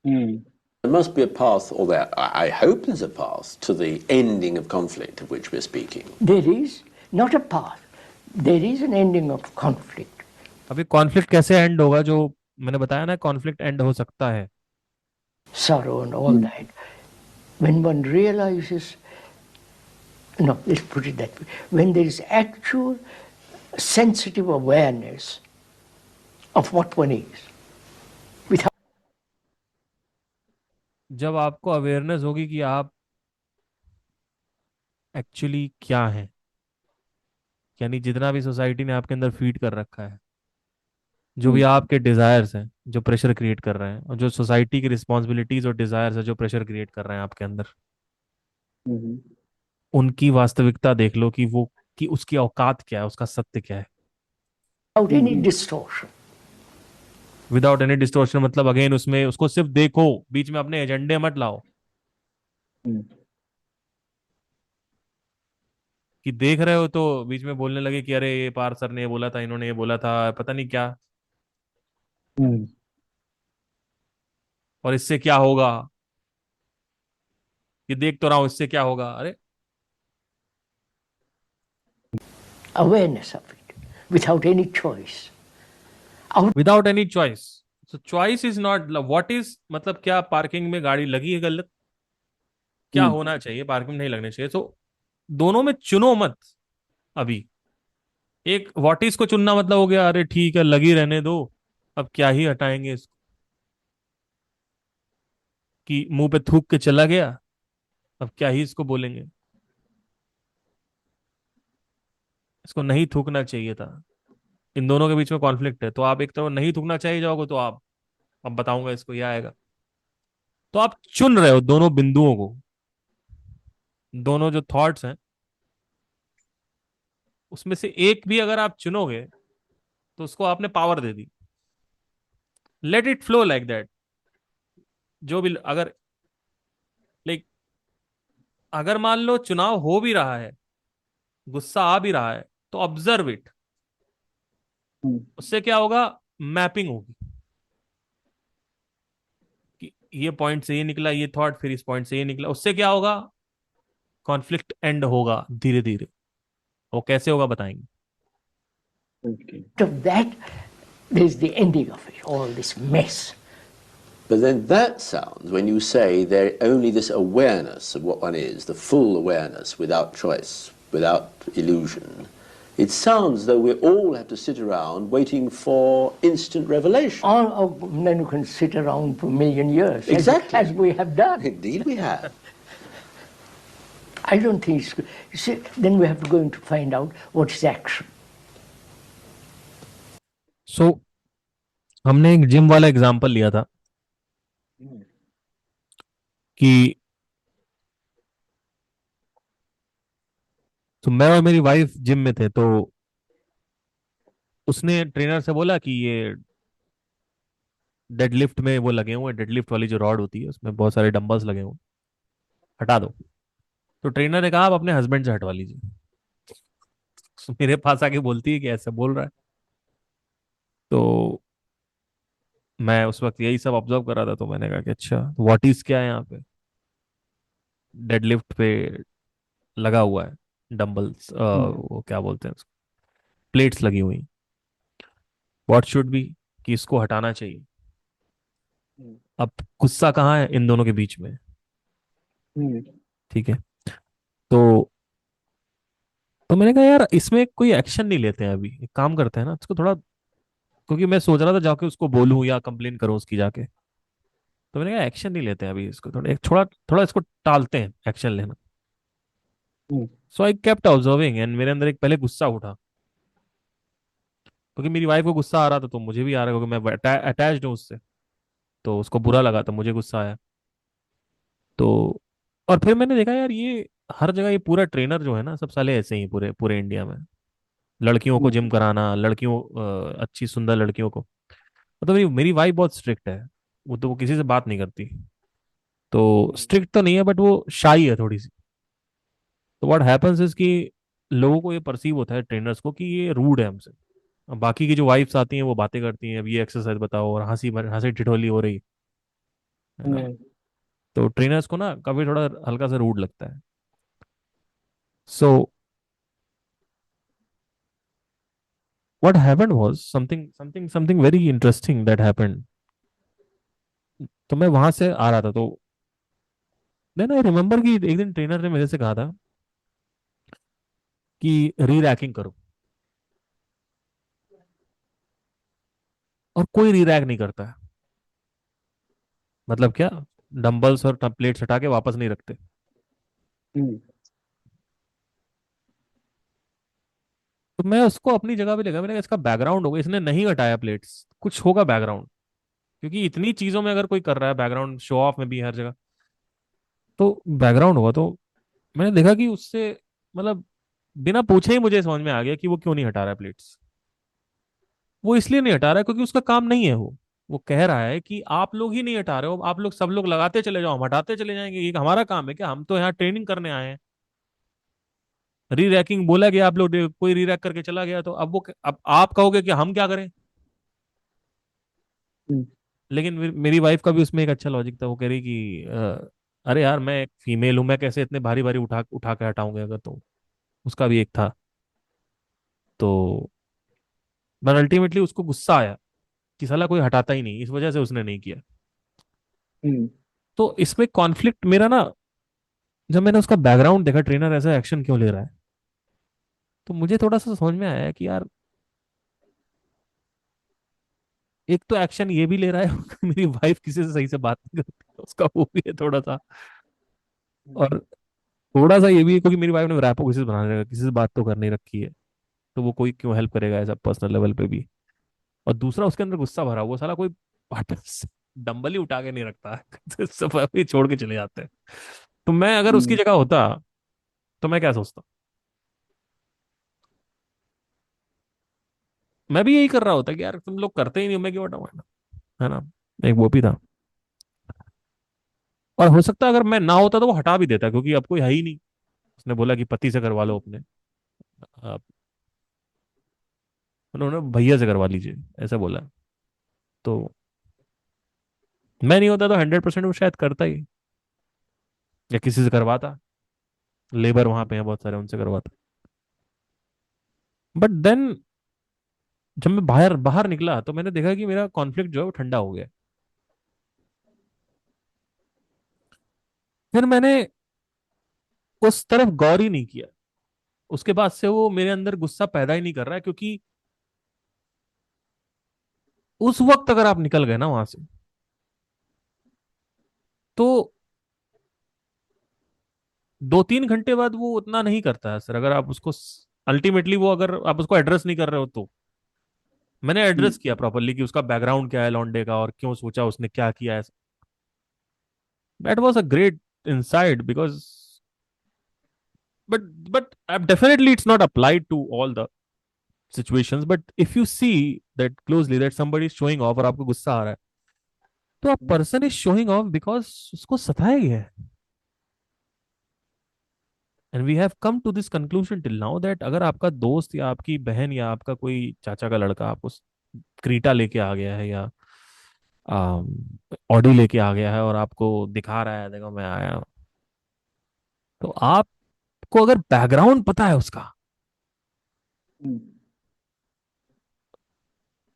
Hmm, There must be a path, or there, I hope there's a path, to the ending of conflict of which we're speaking. There is not a path. There is an ending of conflict. अभी conflict कैसे and होगा? जो मैंने बताया ना, conflict and हो सकता है Sorrow and all that. When one realizes, no, let's put it that way, when there is actual sensitive awareness of what one is, without जब आपको अवेयरनेस होगी कि आप एक्चुअली क्या हैं, यानी जितना भी सोसाइटी ने आपके अंदर फीड कर रखा है, जो भी आपके डिजायर्स हैं जो प्रेशर क्रिएट कर रहे हैं, और जो सोसाइटी की रिस्पॉन्सिबिलिटीज और डिजायर्स है जो प्रेशर क्रिएट कर रहे हैं आपके अंदर, उनकी वास्तविकता देख लो कि वो, कि उसकी औकात क्या है, उसका सत्य क्या है, any distortion. Without any distortion. मतलब अगेन उसमें उसको सिर्फ देखो, बीच में अपने एजेंडे मत लाओ कि देख रहे हो तो बीच में बोलने लगे कि अरे ये पार सर ने ये बोला था, इन्होंने ये बोला था, पता नहीं क्या, और इससे क्या होगा, ये देख तो रहा हूं, इससे क्या होगा। अरे Awareness of it, without any choice. Without any choice. So choice is not what is, मतलब क्या पार्किंग में गाड़ी लगी है गलत, क्या होना चाहिए, पार्किंग में नहीं लगनी चाहिए। तो दोनों में चुनो मत अभी। एक व्हाट इज को चुनना मतलब हो गया अरे ठीक है लगी रहने दो, अब क्या ही हटाएंगे इसको, कि मुंह पे थूक के चला गया, अब क्या ही इसको बोलेंगे, इसको नहीं थूकना चाहिए था। इन दोनों के बीच में कॉन्फ्लिक्ट है, तो आप एक तरफ नहीं थूकना चाहिए जाओगे तो आप, अब बताऊंगा इसको, यह आएगा। तो आप चुन रहे हो दोनों बिंदुओं को, दोनों जो थॉट्स हैं उसमें से एक भी अगर आप चुनोगे तो उसको आपने power they the. Let it flow like that. जो भी अगर, लाइक अगर मान लो चुनाव हो भी रहा है, गुस्सा आ भी रहा है, तो ऑब्जर्व इट। उससे क्या होगा, मैपिंग होगी कि ये पॉइंट से ये निकला, ये थॉट फिर इस पॉइंट से ये निकला। उससे क्या होगा, कॉन्फ्लिक्ट एंड होगा धीरे धीरे। वो कैसे होगा बताएंगे। Of that, there's the ending of it, all this mess. But then that sounds, when you say there only this awareness of what one is, the full awareness without choice, without illusion, it sounds though we all have to sit around waiting for instant revelation. Or then you can sit around for a million years, Exactly. as we have done. Indeed we have. I don't think it's good. You see, then we have to go into find out what is action. सो हमने एक gym वाला example लिया था कि तो मैं और मेरी वाइफ जिम में थे, तो उसने ट्रेनर से बोला कि ये डेडलिफ्ट में वो लगे हुए, डेडलिफ्ट वाली जो रॉड होती है उसमें बहुत सारे डंबल्स लगे हुए, हटा दो। तो ट्रेनर ने कहा आप अपने हस्बैंड से हटवा लीजिए। तो मेरे पास आके बोलती है कि ऐसा बोल रहा है। तो मैं उस वक्त यही सब ऑब्जर्व कर रहा था, तो मैंने कहा कि अच्छा व्हाट इज क्या है यहाँ पे, डेडलिफ्ट पे लगा हुआ है डंबल्स, वो क्या बोलते हैं उसको, प्लेट्स लगी हुई, व्हाट शुड बी, कि इसको हटाना चाहिए। अब गुस्सा कहाँ है, इन दोनों के बीच में। ठीक है, तो मैंने कहा यार इसमें कोई एक्शन नहीं लेते हैं अभी, एक काम करते हैं ना इसको थोड़ा, क्योंकि मैं सोच रहा था जाके उसको बोलूं या कंप्लेन करूं उसकी जाके। तो मैंने कहा एक्शन नहीं लेते हैं अभी इसको, थोड़ा एक थोड़ा थोड़ा इसको टालते हैं एक्शन लेना। सो आई केप्ट ऑब्जर्विंग एंड मेरे अंदर एक पहले गुस्सा उठा। क्योंकि मेरी वाइफ को गुस्सा आ रहा था तो मुझे भी आ रहा है, क्योंकि मैं अटैच्ड हूँ उससे। तो उसको बुरा लगा तो मुझे गुस्सा आया। तो और फिर मैंने देखा यार, ये हर जगह ये पूरा ट्रेनर जो है ना, सब साले ऐसे ही पूरे पूरे इंडिया में। लड़कियों को जिम कराना, लड़कियों अच्छी सुंदर लड़कियों को। मतलब मेरी वाइफ बहुत स्ट्रिक्ट है। वो किसी से बात नहीं करती। तो स्ट्रिक्ट तो नहीं है, बट वो शाई है थोड़ी सी। तो व्हाट हैपेंस इज कि लोगों को ये परसीव होता है, ट्रेनर्स को, कि ये रूड है हमसे। अब बाकी की जो वाइफ्स आती हैं वो बातें करती हैं, अब ये एक्सरसाइज बताओ, और हंसी हंसी ठिठोली हो रही है ना। हम्म। तो ट्रेनर्स को ना कभी थोड़ा हल्का सा रूड लगता है। So what happened was something very interesting that happened. तो मैं वहां से आ रहा था, तो देन आई रिमेम्बर कि एक दिन ट्रेनर ने मेरे से कहा था कि री रैकिंग करो। और कोई री रैक नहीं करता है। मतलब क्या, डंबल्स और प्लेट्स हटा के वापस नहीं रखते। हम्म। तो मैं उसको अपनी जगह पे लगा, मैंने कहा इसका बैकग्राउंड होगा, इसने नहीं हटाया प्लेट्स, कुछ होगा बैकग्राउंड। क्योंकि इतनी चीजों में अगर कोई कर रहा है बैकग्राउंड, शो ऑफ में भी हर जगह, तो बैकग्राउंड होगा। तो मैंने देखा कि उससे, मतलब बिना पूछे ही मुझे समझ में आ गया कि वो क्यों नहीं हटा रहा है प्लेट्स। वो इसलिए नहीं हटा रहा है क्योंकि उसका काम नहीं है वो कह रहा है कि आप लोग ही नहीं हटा रहे हो, आप लोग सब लोग लगाते चले जाओ, हम हटाते चले जाएंगे, ये हमारा काम है क्या? हम तो यहाँ ट्रेनिंग करने आए हैं। री रैकिंग बोला गया, आप लोग कोई री रैक करके चला गया, तो अब आप कहोगे कि हम क्या करें? हम्म। लेकिन मेरी वाइफ का भी उसमें एक अच्छा लॉजिक था। वो कह रही कि अरे यार, मैं एक फीमेल हूं, मैं कैसे इतने भारी भारी उठा उठा के हटाऊंगे अगर, तो उसका भी एक था। तो बट अल्टीमेटली उसको गुस्सा आया कि साला कोई हटाता ही नहीं, इस वजह से उसने नहीं किया। हम्म। तो इसमें कॉन्फ्लिक्ट मेरा ना, जब मैंने उसका बैकग्राउंड देखा, ट्रेनर ऐसा एक्शन क्यों ले रहा है, तो मुझे थोड़ा सा समझ में आया कि यार, एक तो एक्शन ये भी ले रहा है कि मेरी वाइफ किसी से सही से बात नहीं करती, उसका वो भी है थोड़ा सा। और थोड़ा सा ये भी है क्योंकि मेरी वाइफ ने रैपो किसी से बनाने रखा, किसी से बात तो करनी रखी है, तो वो कोई क्यों हेल्प करेगा ऐसा पर्सनल लेवल पे भी। और दूसरा, उसके अंदर गुस्सा भरा, वो साला कोई डंबल ही उठा के नहीं रखता है सब अभी छोड़ के चले जाते हैं। तो मैं अगर उसकी हम्म। जगह होता तो मैं क्या सोचता? मैं भी यही कर रहा होता कि यार तुम लोग करते ही नहीं हो, मैं क्यों हटाऊं, है ना। एक वो भी था। और हो सकता है अगर मैं ना होता तो वो हटा भी देता, क्योंकि अब कोई है ही नहीं। उसने बोला कि पति से करवा लो अपने, आप उन्होंने भैया से करवा लीजिए, ऐसा बोला। तो मैं नहीं होता तो 100% वो शायद करता ही, या किसी से करवाता। लेबर वहां पे हैं बहुत सारे, उनसे करवाता। बट देन जब मैं बाहर बाहर निकला तो मैंने देखा कि मेरा कॉन्फ्लिक्ट जो है वो ठंडा हो गया। फिर मैंने उस तरफ गौर ही नहीं किया। उसके बाद से वो मेरे अंदर गुस्सा पैदा ही नहीं कर रहा है, क्योंकि उस वक्त अगर आप निकल गए ना वहां से, तो 2-3 घंटे बाद वो उतना नहीं करता है सर, अगर आप उसको अल्टीमेटली वो अगर आप उसको एड्रेस नहीं कर रहे हो तो। मैंने एड्रेस किया प्रॉपरली कि उसका बैकग्राउंड क्या है लॉन्डे का, और क्यों सोचा उसने क्या किया है। That was a great insight because but definitely it's not applied to all the situations, but if you see that closely that somebody is showing off और आपको गुस्सा आ रहा है, तो आप person is showing off because उसको सताया गया है। And we have come to this conclusion till now that अगर आपका दोस्त या आपकी बहन या आपका कोई चाचा का लड़का आपको क्रीटा लेके आ गया है, या ऑडी लेके आ गया है और आपको दिखा रहा है देखो मैं आया हूं, तो आपको अगर बैकग्राउंड पता है उसका, हम्म।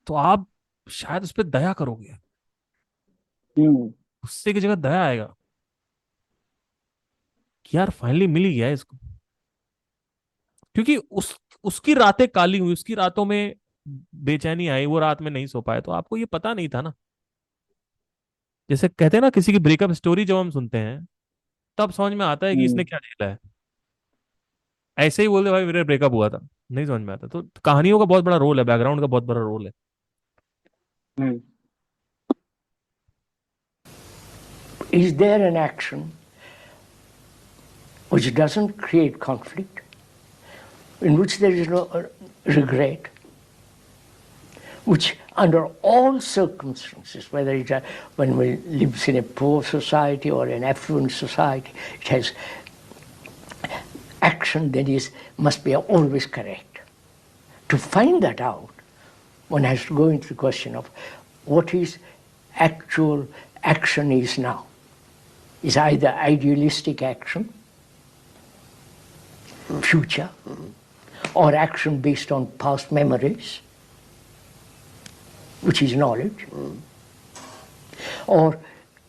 तो आप शायद उस पर दया करोगे। हम्म। गुस्से की जगह दया आएगा कि यार फाइनली मिल ही गया है इसको। क्योंकि उसकी रातें काली हुई, उसकी रातों में बेचैनी आई, वो रात में नहीं सो पाए, तो आपको ये पता नहीं था ना। जैसे कहते हैं ना, किसी की ब्रेकअप स्टोरी जब हम सुनते हैं तब समझ में आता है कि इसने हम्म। क्या झेला है। ऐसे ही बोलते भाई मेरा ब्रेकअप हुआ था, नहीं समझ में आता। तो कहानियों का बहुत बड़ा रोल है, बैकग्राउंड का बहुत बड़ा रोल है। Is there an action which doesn't create conflict, in which there is no regret, which under all circumstances, whether it's when we lives in a poor society or an affluent society, it has action that must be always correct. To find that out, one has to go into the question of what is actual action is now. Is either idealistic action, future, or action based on past memories, which is knowledge, or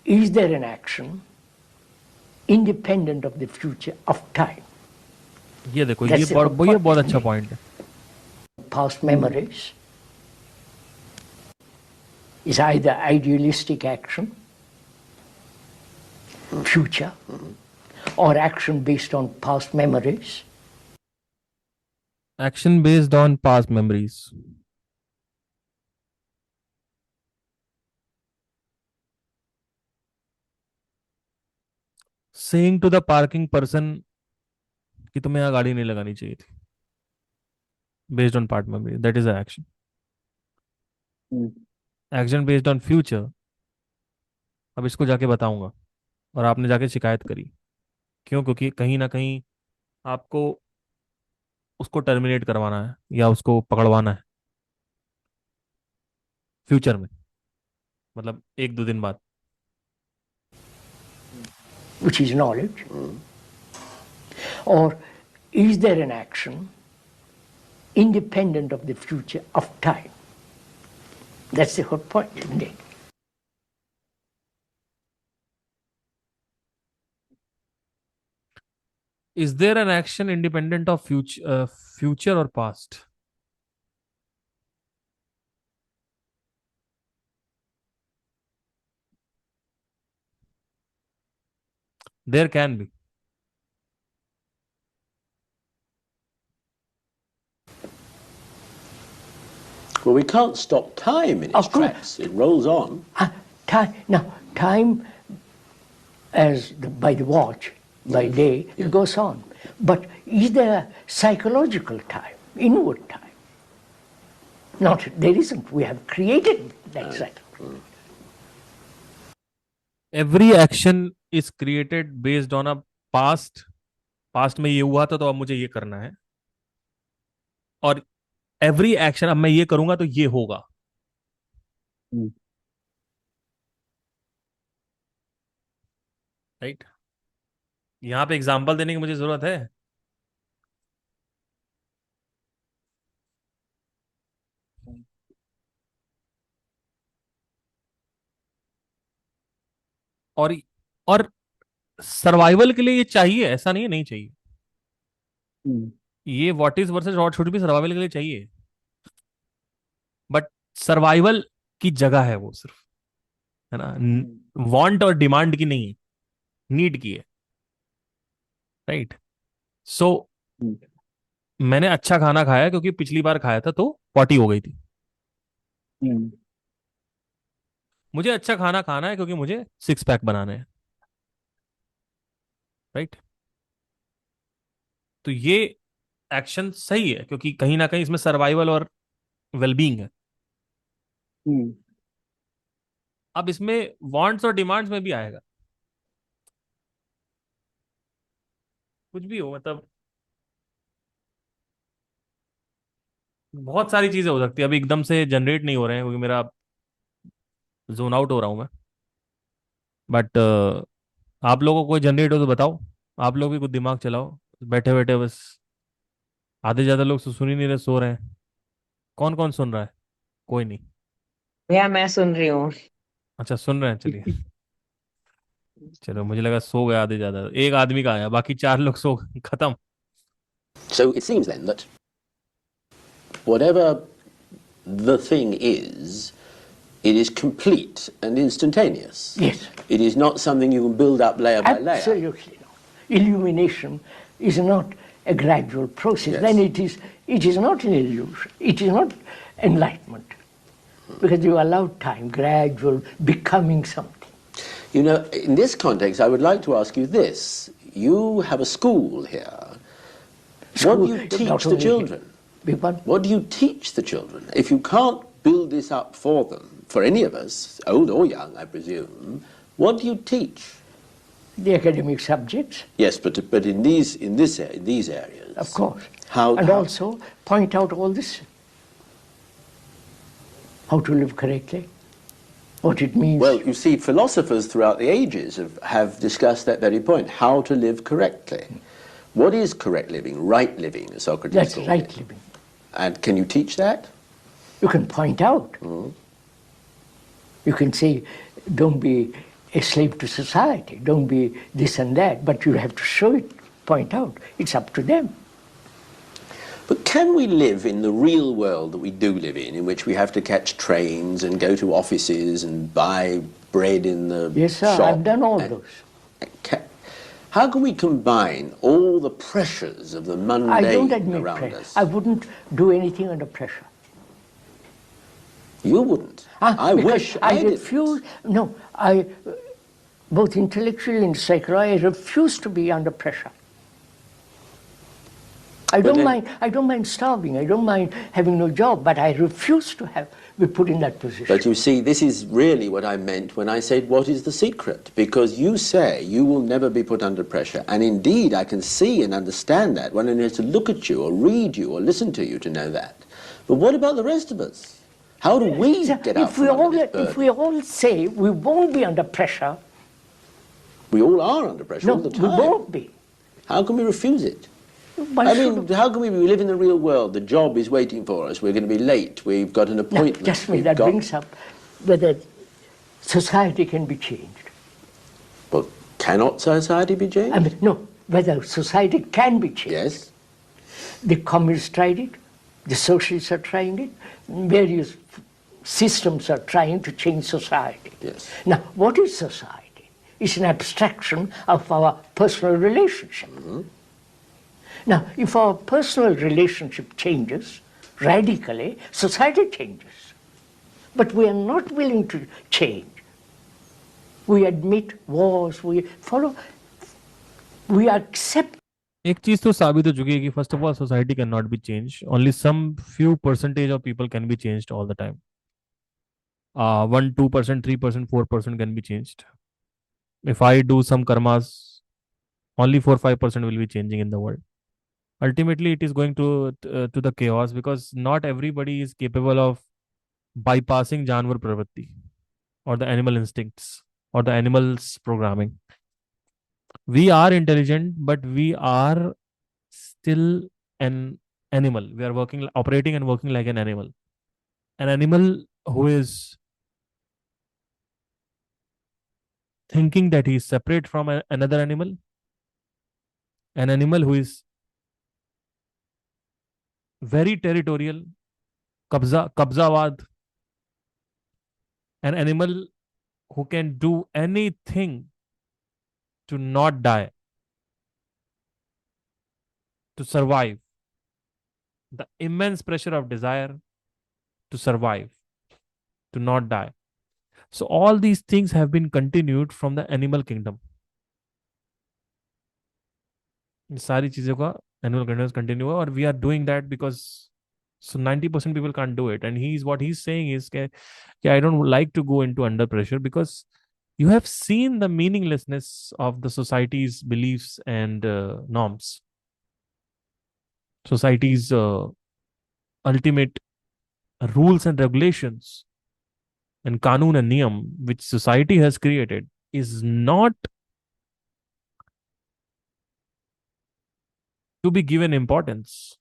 is there an action independent of the future of time? ये देखो, That's ये the बहुत whole point. अच्छा point है। Past memories is either idealistic action, future, or action based on past memories, action based on past memories. Saying to the parking person कि तुम्हें यहाँ गाड़ी नहीं लगानी चाहिए थी, based on past memory, that is a action. Action based on future, अब इसको जाके बताऊंगा और आपने जाके शिकायत करी, क्यों? क्योंकि कहीं ना कहीं आपको उसको टर्मिनेट करवाना है या उसको पकड़वाना है फ्यूचर में, मतलब 1-2 दिन बाद। which is knowledge, or is there an action independent of the future of time? That's the whole point, isn't it? Is there an action independent of future or past? There can be. Well, we can't stop time in its Of course. tracks. It rolls on. Time, by the watch, by day, it goes on. But is there psychological time, inward time? Not, there isn't. We have created that cycle. Every action is created based on a past. Past में ये हुआ था तो अब मुझे ये करना है, और एवरी एक्शन अब मैं ये करूंगा तो ये होगा। राइट? यहां पे एग्जांपल देने की मुझे जरूरत है? और और सर्वाइवल के लिए ये चाहिए, ऐसा नहीं है नहीं चाहिए। ये what is versus what should भी सर्वाइवल के लिए चाहिए, बट सर्वाइवल की जगह है वो, सिर्फ, है ना, वांट और डिमांड की नहीं है, नीड की है। राइट? सो मैंने अच्छा खाना खाया क्योंकि पिछली बार खाया था तो पॉटी हो गई थी। मुझे अच्छा खाना खाना है क्योंकि मुझे 6 पैक बनाने हैं। राइट? तो ये एक्शन सही है क्योंकि कहीं ना कहीं इसमें सर्वाइवल और वेलबींग है। अब इसमें वांट्स और डिमांड्स में भी आएगा, कुछ भी हो, मतलब बहुत सारी चीजें हो सकती है। अभी एकदम से जनरेट नहीं हो रहे हैं क्योंकि मेरा जोन आउट हो रहा हूं मैं, बट आप लोगों को कोई जनरेट हो तो बताओ, आप लोग भी कुछ दिमाग चलाओ। बैठे बैठे बस आधे ज्यादा लोग तो सुन ही नहीं रहे, सो रहे हैं। कौन कौन सुन रहा है? कोई नहीं। भैया मैं सुन रही हूँ। अच्छा, सुन रहे हैं, चलिए। चलो, मुझे लगा सो गए आधे ज्यादा, एक आदमी का आया, बाकी 4 लोग सो गए, खत्म। So it seems then that whatever the thing is, it is complete and instantaneous. Yes. It is not something you can build up layer by layer. Absolutely not. Illumination is not a gradual process, Yes. then it is not an illusion. It is not enlightenment. Because you allow time, gradual becoming something. You know, in this context, I would like to ask you this. You have a school here. What do you School, teach not the only- children? Because What do you teach the children? If you can't build this up for them, for any of us, old or young, I presume, what do you teach? the academic subjects, Yes, but in these areas, of course. How? And how- also point out all this. How to live correctly, what it means. Well, you see, philosophers throughout the ages have discussed that very point: how to live correctly. What is correct living, right living, as Socrates That's called right it? living. And can you teach that? You can point out. You can say, don't be a slave to society, don't be this and that, but you have to show it, point out. It's up to them. But can we live in the real world that we do live in which we have to catch trains and go to offices and buy bread in the Yes, sir, shop? I've done all and- those. How can we combine all the pressures of the I mundane don't admit around pressure. us? I wouldn't do anything under pressure. You wouldn't. I Because wish I didn't. refuse. No, both intellectually and psychologically, I refuse to be under pressure. I But don't then- mind. I don't mind starving. I don't mind having no job. But I refuse to be put in that position. But you see, this is really what I meant when I said, what is the secret? Because you say you will never be put under pressure. And indeed, I can see and understand that when I need to look at you or read you or listen to you to know that. But what about the rest of us? How do we So get out if from under this if burden? we all say we won't be under pressure, We all are under pressure no, all the we time. won't be. How can we refuse it? Why I should mean, how can we live in the real world? The job is waiting for us. We're going to be late. We've got an Now, appointment. just me, We've that got- brings up whether society can be changed. Well, cannot society be changed? I mean, no, whether society can be changed. Yes. The communists tried it, the socialists are trying it, various systems are trying to change society. Yes. Now, what is society? It's an abstraction of our personal relationship. Now, if our personal relationship changes radically, society changes. But we are not willing to change. We admit wars, we follow, we accept. एक चीज तो साबित हो चुकी है कि first of all society can not be change only some few percentage of people can be changed all the time 1 2% 3% 4% can be changed. If I do some karmas, only 4 5% will be changing in the world. Ultimately it is going to the chaos because not everybody is capable of bypassing janwar pravritti or the animal instincts or the animals programming. We are intelligent, but we are still an animal. We are operating and working like an animal. An animal who is thinking that he is separate from another animal, an animal who is very territorial, kabzawad, an animal who can do anything to not die, to survive, the immense pressure of desire to survive, to not die. So all these things have been continued from the animal kingdom. सारी चीजों का animal kingdom continue हुआ और we are doing that because so 90% people can't do it, and what he's saying is that I don't like to go into under pressure because you have seen the meaninglessness of the society's beliefs and norms, society's ultimate rules and regulations and kanun and niyam which society has created is not to be given importance.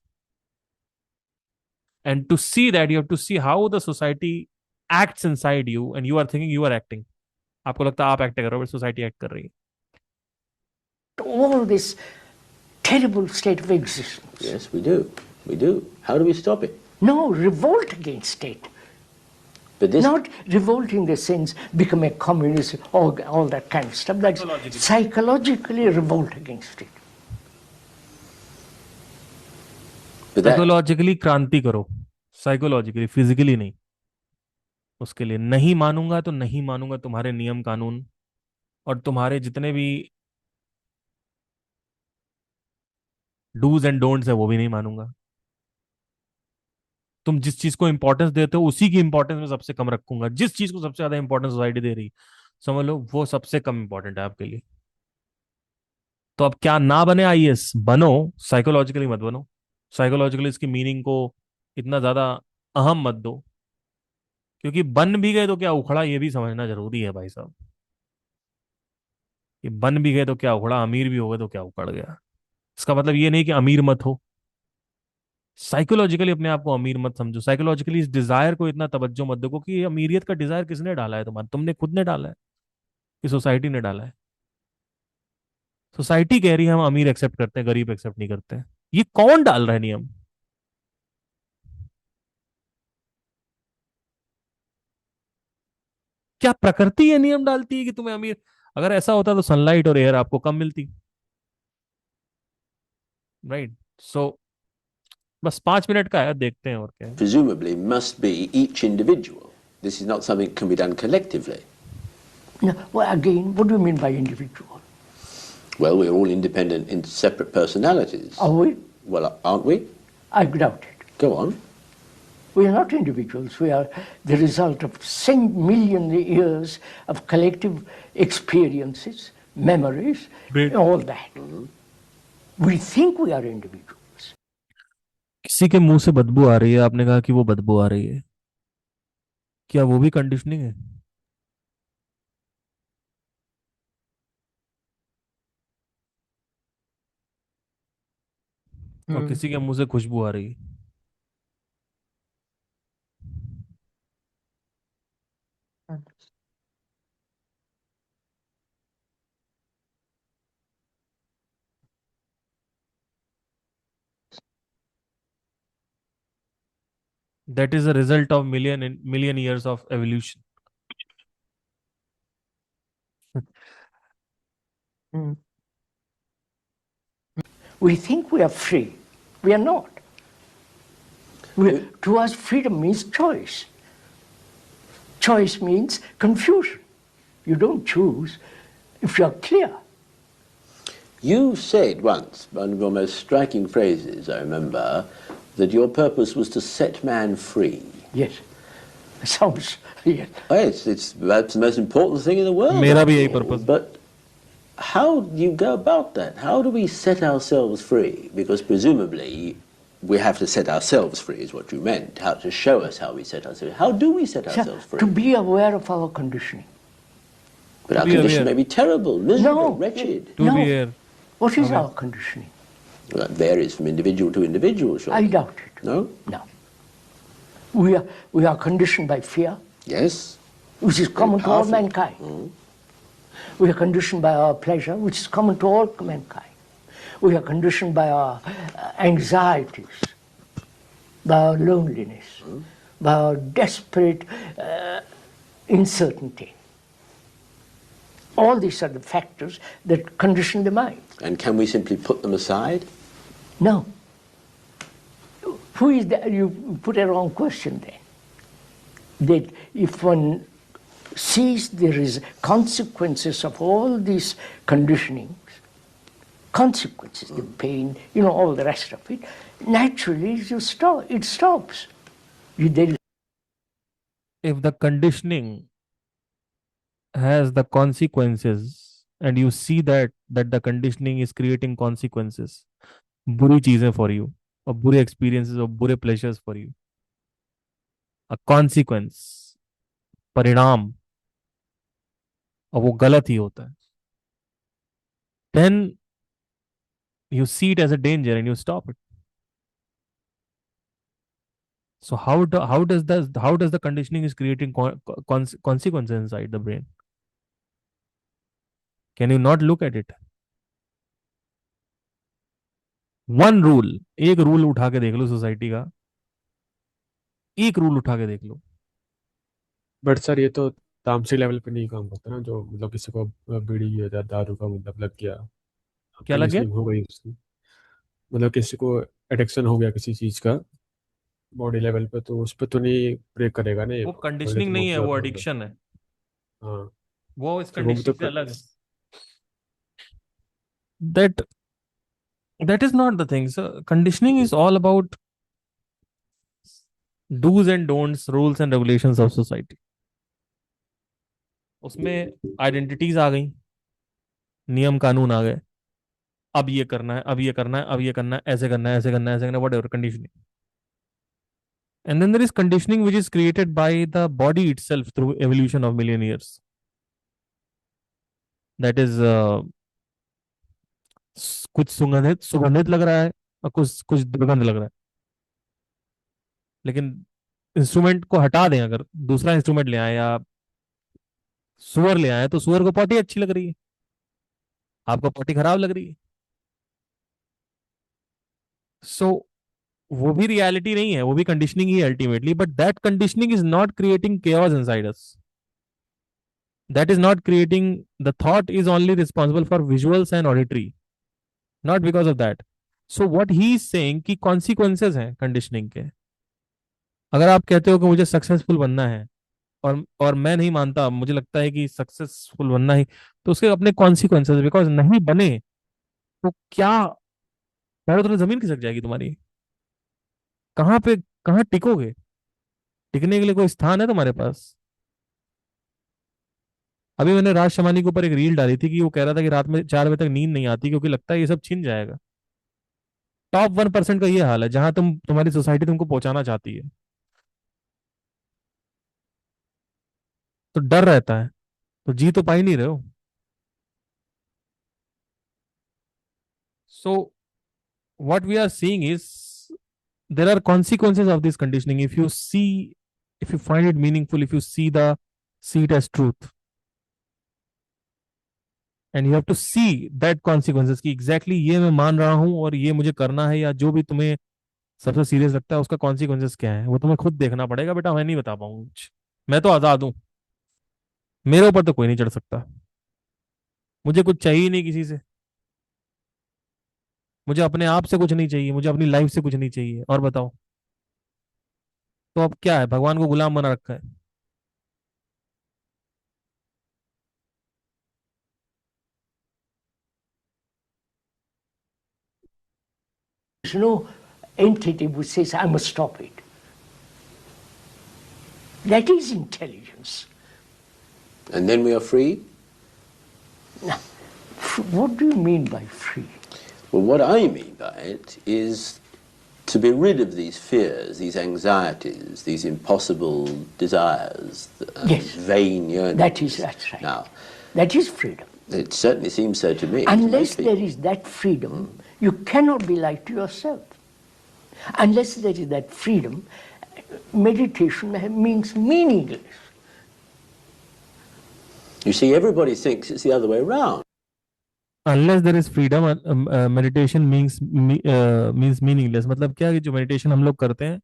And to see that, you have to see how the society acts inside you, and you are thinking you are acting. आपको लगता है आप act कर रहे हो, society act कर रही है. All this terrible state of existence. Yes, we do. We do. How do we stop it? No, revolt against it. But this, Not revolt in the sense become a communist, all that kind of stuff. That's psychologically revolt against it. But that, psychologically क्रांति करो, psychologically, physically नहीं। उसके लिए नहीं मानूंगा तो नहीं मानूंगा तुम्हारे नियम कानून, और तुम्हारे जितने भी डूज एंड डोंट्स है वो भी नहीं मानूंगा। तुम जिस चीज को इंपॉर्टेंस देते हो उसी की इंपॉर्टेंस में सबसे कम रखूंगा। जिस चीज को सबसे ज्यादा इंपॉर्टेंस सोसाइटी दे रही, समझ लो वो सबसे कम इंपॉर्टेंट है आपके लिए। तो अब क्या ना बने आईएएस, बनो, साइकोलॉजिकली मत बनो। साइकोलॉजिकली इसकी मीनिंग को इतना ज्यादा अहम मत दो, क्योंकि बन भी गए तो क्या उखड़ा, ये भी समझना जरूरी है भाई साहब। कि बन भी गए तो क्या उखड़ा, अमीर भी हो गए तो क्या उखड़ गया। इसका मतलब ये नहीं कि अमीर मत हो। साइकोलॉजिकली अपने आप को अमीर मत समझो। साइकोलॉजिकली इस डिजायर को इतना तवज्जो मत दो कि ये अमीरियत का डिजायर किसने डाला है तुम्हारे, तुमने खुद ने डाला है कि सोसाइटी ने डाला है। सोसाइटी कह रही है हम अमीर एक्सेप्ट करते हैं, गरीब एक्सेप्ट नहीं करते हैं। ये कौन डाल रहा है नियम? क्या प्रकृति ये नियम डालती है कि तुम्हें अमीर? अगर ऐसा होता तो सनलाइट और एयर आपको कम मिलती, राइट? सो बस 5 मिनट का है, देखते हैं और क्या है। presumably, must be each individual. This is not something that can be done collectively. No, well, again, what do you mean by individual? Well, we're all independent in separate personalities. Are we? Well, aren't we? I doubt it. Go on. We are not individuals. We are the result of million years of collective experiences, memories, Great. all that. We think we are individuals. किसी के मुंह से बदबू आ रही है, आपने कहा कि वो बदबू आ रही है, क्या वो भी कंडीशनिंग है? और किसी के मुंह से खुशबू आ रही है। That is a result of million years of evolution. We think we are free. We are not. To us, freedom means choice. Choice means confusion. You don't choose if you are clear. You said once, one of your most striking phrases, I remember, that your purpose was to set man free. Yes. Sounds, yes. Oh, yes, that's the most important thing in the world. मेरा भी यही after all. purpose. But how do you go about that? How do we set ourselves free? Because presumably we have to set ourselves free, is what you meant. How to show us how we set ourselves. How do we set ourselves free? To be aware of our conditioning. But our be condition aware. may be terrible, miserable, No. wretched. To No. be here. What is Aware. our conditioning? Well, that varies from individual to individual, surely. I doubt it. No? No. We are conditioned by fear, Yes. which is common to all powerful. mankind. We are conditioned by our pleasure, which is common to all mankind. We are conditioned by our anxieties, by our loneliness, by our desperate uncertainty. All these are the factors that condition the mind. And can we simply put them aside? No. Who is that? You put a wrong question then. That if one sees there is consequences of all these conditionings, consequences, the pain, all the rest of it, naturally it stops. If the conditioning has the consequences and you see that the conditioning is creating consequences, बुरी चीजें for you, और बुरे experiences और बुरे pleasures for you, a consequence, परिणाम, और वो गलत ही होता है, then you see it as a danger and you stop it. So how does the conditioning is creating consequences inside the brain? Can you not look at it? One rule, एक rule उठा के देख लो society का, एक rule उठा के देख लो। But sir ये तो तामसिक लेवल पे नहीं काम करता ना, जो मतलब किसी को बीड़ी या दारू का मतलब लग गया, क्या लग गया? कंडीशनिंग हो गई उसकी, मतलब किसी को एडिक्शन हो गया किसी चीज का बॉडी लेवल पे, तो उस पे तो नहीं ब्रेक करेगा ना ये, वो पहले कंडीशनिंग तुम नहीं है, वो ऑब्जर्व कर लो। एडिक्शन है। हाँ, वो इस तो वो भी तो कंडीशनिंग से अलग है। That that is not the thing sir. Conditioning is all about dos and don'ts, rules and regulations of society. उसमें आइडेंटिटीज आ गई, नियम कानून आ गए। अब ये करना है, अब ये करना है, अब ये करना है, ऐसे करना है, ऐसे करना है, ऐसे करना है, what ever conditioning. And then there is conditioning which is created by the body itself through evolution of million years. That is कुछ सुगंधित सुगंधित लग रहा है और कुछ कुछ दुर्गंध लग रहा है। लेकिन इंस्ट्रूमेंट को हटा दें, अगर दूसरा इंस्ट्रूमेंट ले आए या सुअर ले आए, तो सुअर को पॉटी अच्छी लग रही है, आपको पॉटी खराब लग रही है। सो वो भी रियलिटी नहीं है, वो भी conditioning he ultimately, but that conditioning is not creating chaos inside us. That is not creating, the thought is only responsible for visuals and auditory, not because of that. So what he is saying कि consequences हैं conditioning के। अगर आप कहते हो कि मुझे successful बनना है, और मैं नहीं मानता, मुझे लगता है कि सक्सेसफुल बनना ही, तो उसके अपने कॉन्सिक्वेंसेस, बिकॉज नहीं बने तो क्या, चारों तरफ जमीन खिसक जाएगी तुम्हारी। कहाँ पे, कहाँ टिकोगे? टिकने के लिए कोई स्थान है तुम्हारे पास? अभी मैंने राज शमानी के ऊपर एक रील डाली थी कि वो कह रहा था कि रात में 4 बजे तक नींद नहीं आती क्योंकि लगता है ये सब छिन जाएगा। टॉप 1% का ये हाल है जहां तुम्हारी सोसाइटी तुमको पहुंचाना चाहती है। तो डर रहता है, तो जी तो पा ही नहीं रहे हो। So what we are seeing is there are consequences of this conditioning. If you see, if you find it meaningful, if you see it as truth, and you have to see that consequences कि exactly ये मैं मान रहा हूं और ये मुझे करना है, या जो भी तुम्हें सबसे सीरियस लगता है उसका कॉन्सिक्वेंसेस क्या है, वो तुम्हें खुद देखना पड़ेगा बेटा। मैं नहीं बता पाऊंगा कुछ, मैं तो आजाद हूं, मेरे ऊपर तो कोई नहीं चढ़ सकता। मुझे कुछ चाहिए नहीं किसी से, मुझे अपने आप से कुछ नहीं चाहिए, मुझे अपनी लाइफ से कुछ नहीं चाहिए। और बताओ, तो अब क्या है, भगवान को गुलाम बना रखा है। There's no entity which says, I must stop it. That is intelligence. And then we are free? Now, what do you mean by free? Well, what I mean by it is to be rid of these fears, these anxieties, these impossible desires, Yes. vain yearnings. That's right. Now, That is freedom. it certainly seems so to me. to Unless most people. there is that freedom, you cannot be like to yourself. Unless there is that freedom, meditation means meaningless. You see, everybody thinks it's the other way around. Unless there is freedom, meditation means meaningless। मतलब क्या है कि जो meditation हम लोग करते हैं,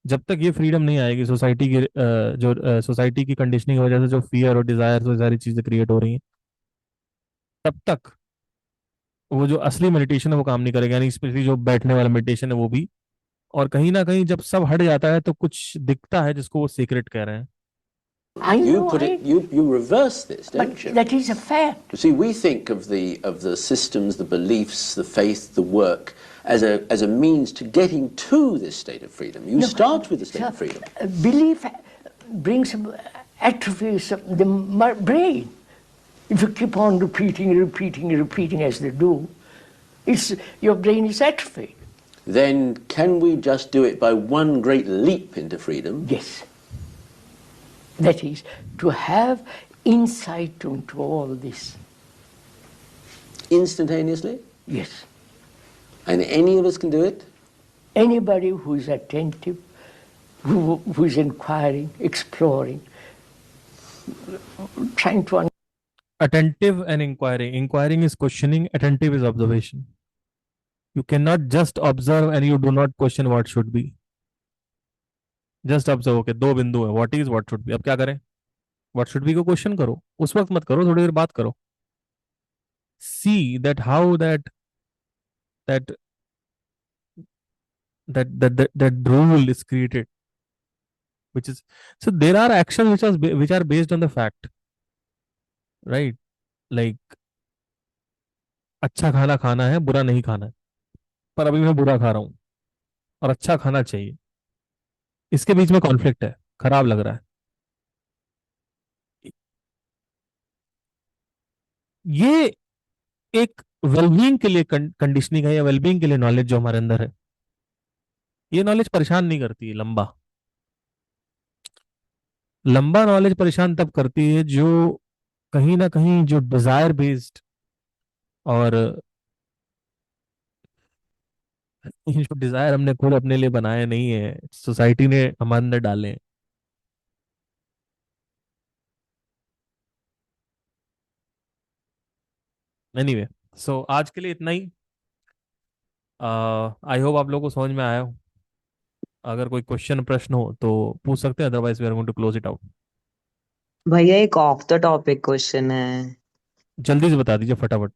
जब तक ये फ्रीडम नहीं आएगी सोसाइटी की, जो सोसाइटी की कंडीशनिंग की वजह से जो फियर और डिजायर, वो सारी चीजें क्रिएट हो रही हैं, तब तक वो जो असली मेडिटेशन है वो काम नहीं करेगा। यानी स्पेशली जो बैठने वाला मेडिटेशन है वो भी। और कहीं ना कहीं जब सब हट जाता है तो कुछ दिखता है जिसको वो सीक्रेट कह रहे हैं। I You know, put it, you reverse this, don't but you? that is a fact. You see, we think of the systems, the beliefs, the faith, the work as a means to getting to this state of freedom. You No, start with the state sir, of freedom. Belief brings atrophies the brain. If you keep on repeating as they do, your brain is atrophied. Then can we just do it by one great leap into freedom? Yes. That is, to have insight into all this. Instantaneously? Yes. And any of us can do it? Anybody who is attentive, who is inquiring, exploring, trying to understand. Attentive and inquiring. Inquiring is questioning, attentive is observation. You cannot just observe and you do not question what should be. Just observe, okay, दो बिंदु है, what is, what should be। अब क्या करें? What should be को question करो, उस वक्त मत करो, थोड़ी देर बात करो। See that how that that rule is created, which is, so there are actions which are based on the fact, right? Like, अच्छा खाना खाना है, बुरा नहीं खाना है, पर अभी मैं बुरा खा रहा हूँ और अच्छा खाना चाहिए, इसके बीच में कॉन्फ्लिक्ट है, खराब लग रहा है। ये एक वेलबींग के लिए कंडीशनिंग है, या वेलबींग के लिए नॉलेज जो हमारे अंदर है, ये नॉलेज परेशान नहीं करती है लंबा। लंबा नॉलेज परेशान तब करती है जो कहीं ना कहीं जो डिजायर बेस्ड और ये जो डिजायर हमने खुद अपने लिए बनाए नहीं है, सोसाइटी ने हमारे अंदर डाले हैं। एनीवे, सो आज के लिए इतना ही। आई होप आप लोगों को समझ में आया हो। अगर कोई क्वेश्चन प्रश्न हो तो पूछ सकते हैं, otherwise we are going to close it out. भैया एक ऑफ द टॉपिक क्वेश्चन है। जल्दी से बता दीजिए फटाफट।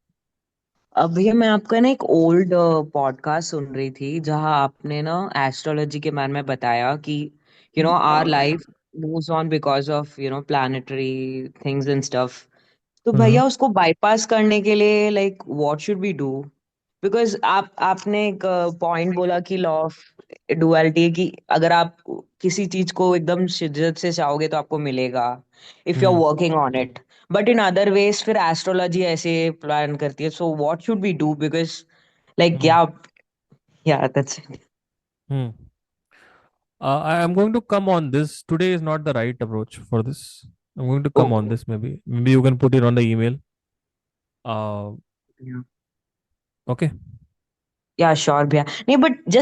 अब भैया मैं आपका ना एक ओल्ड पॉडकास्ट सुन रही थी जहां आपने ना एस्ट्रोलॉजी के बारे में बताया कि our life moves on because of planetary things and stuff. तो हम्म। भैया उसको बाईपास करने के लिए like what should we do? Because आपने एक पॉइंट बोला कि लॉ ऑफ डुअलिटी, कि अगर आप किसी चीज को एकदम शिद्दत से चाहोगे तो आपको मिलेगा, if you are hmm. Working on it. But in other ways फिर एस्ट्रोलॉजी ऐसे प्लान करती है, so what should we do? Because like hmm. या that's it. Hmm. I am going to come on this. Today is not the right approach for this. I'm going to come on okay. this. Maybe you can put it on the email. Uh, okay. या sure भैया। नहीं but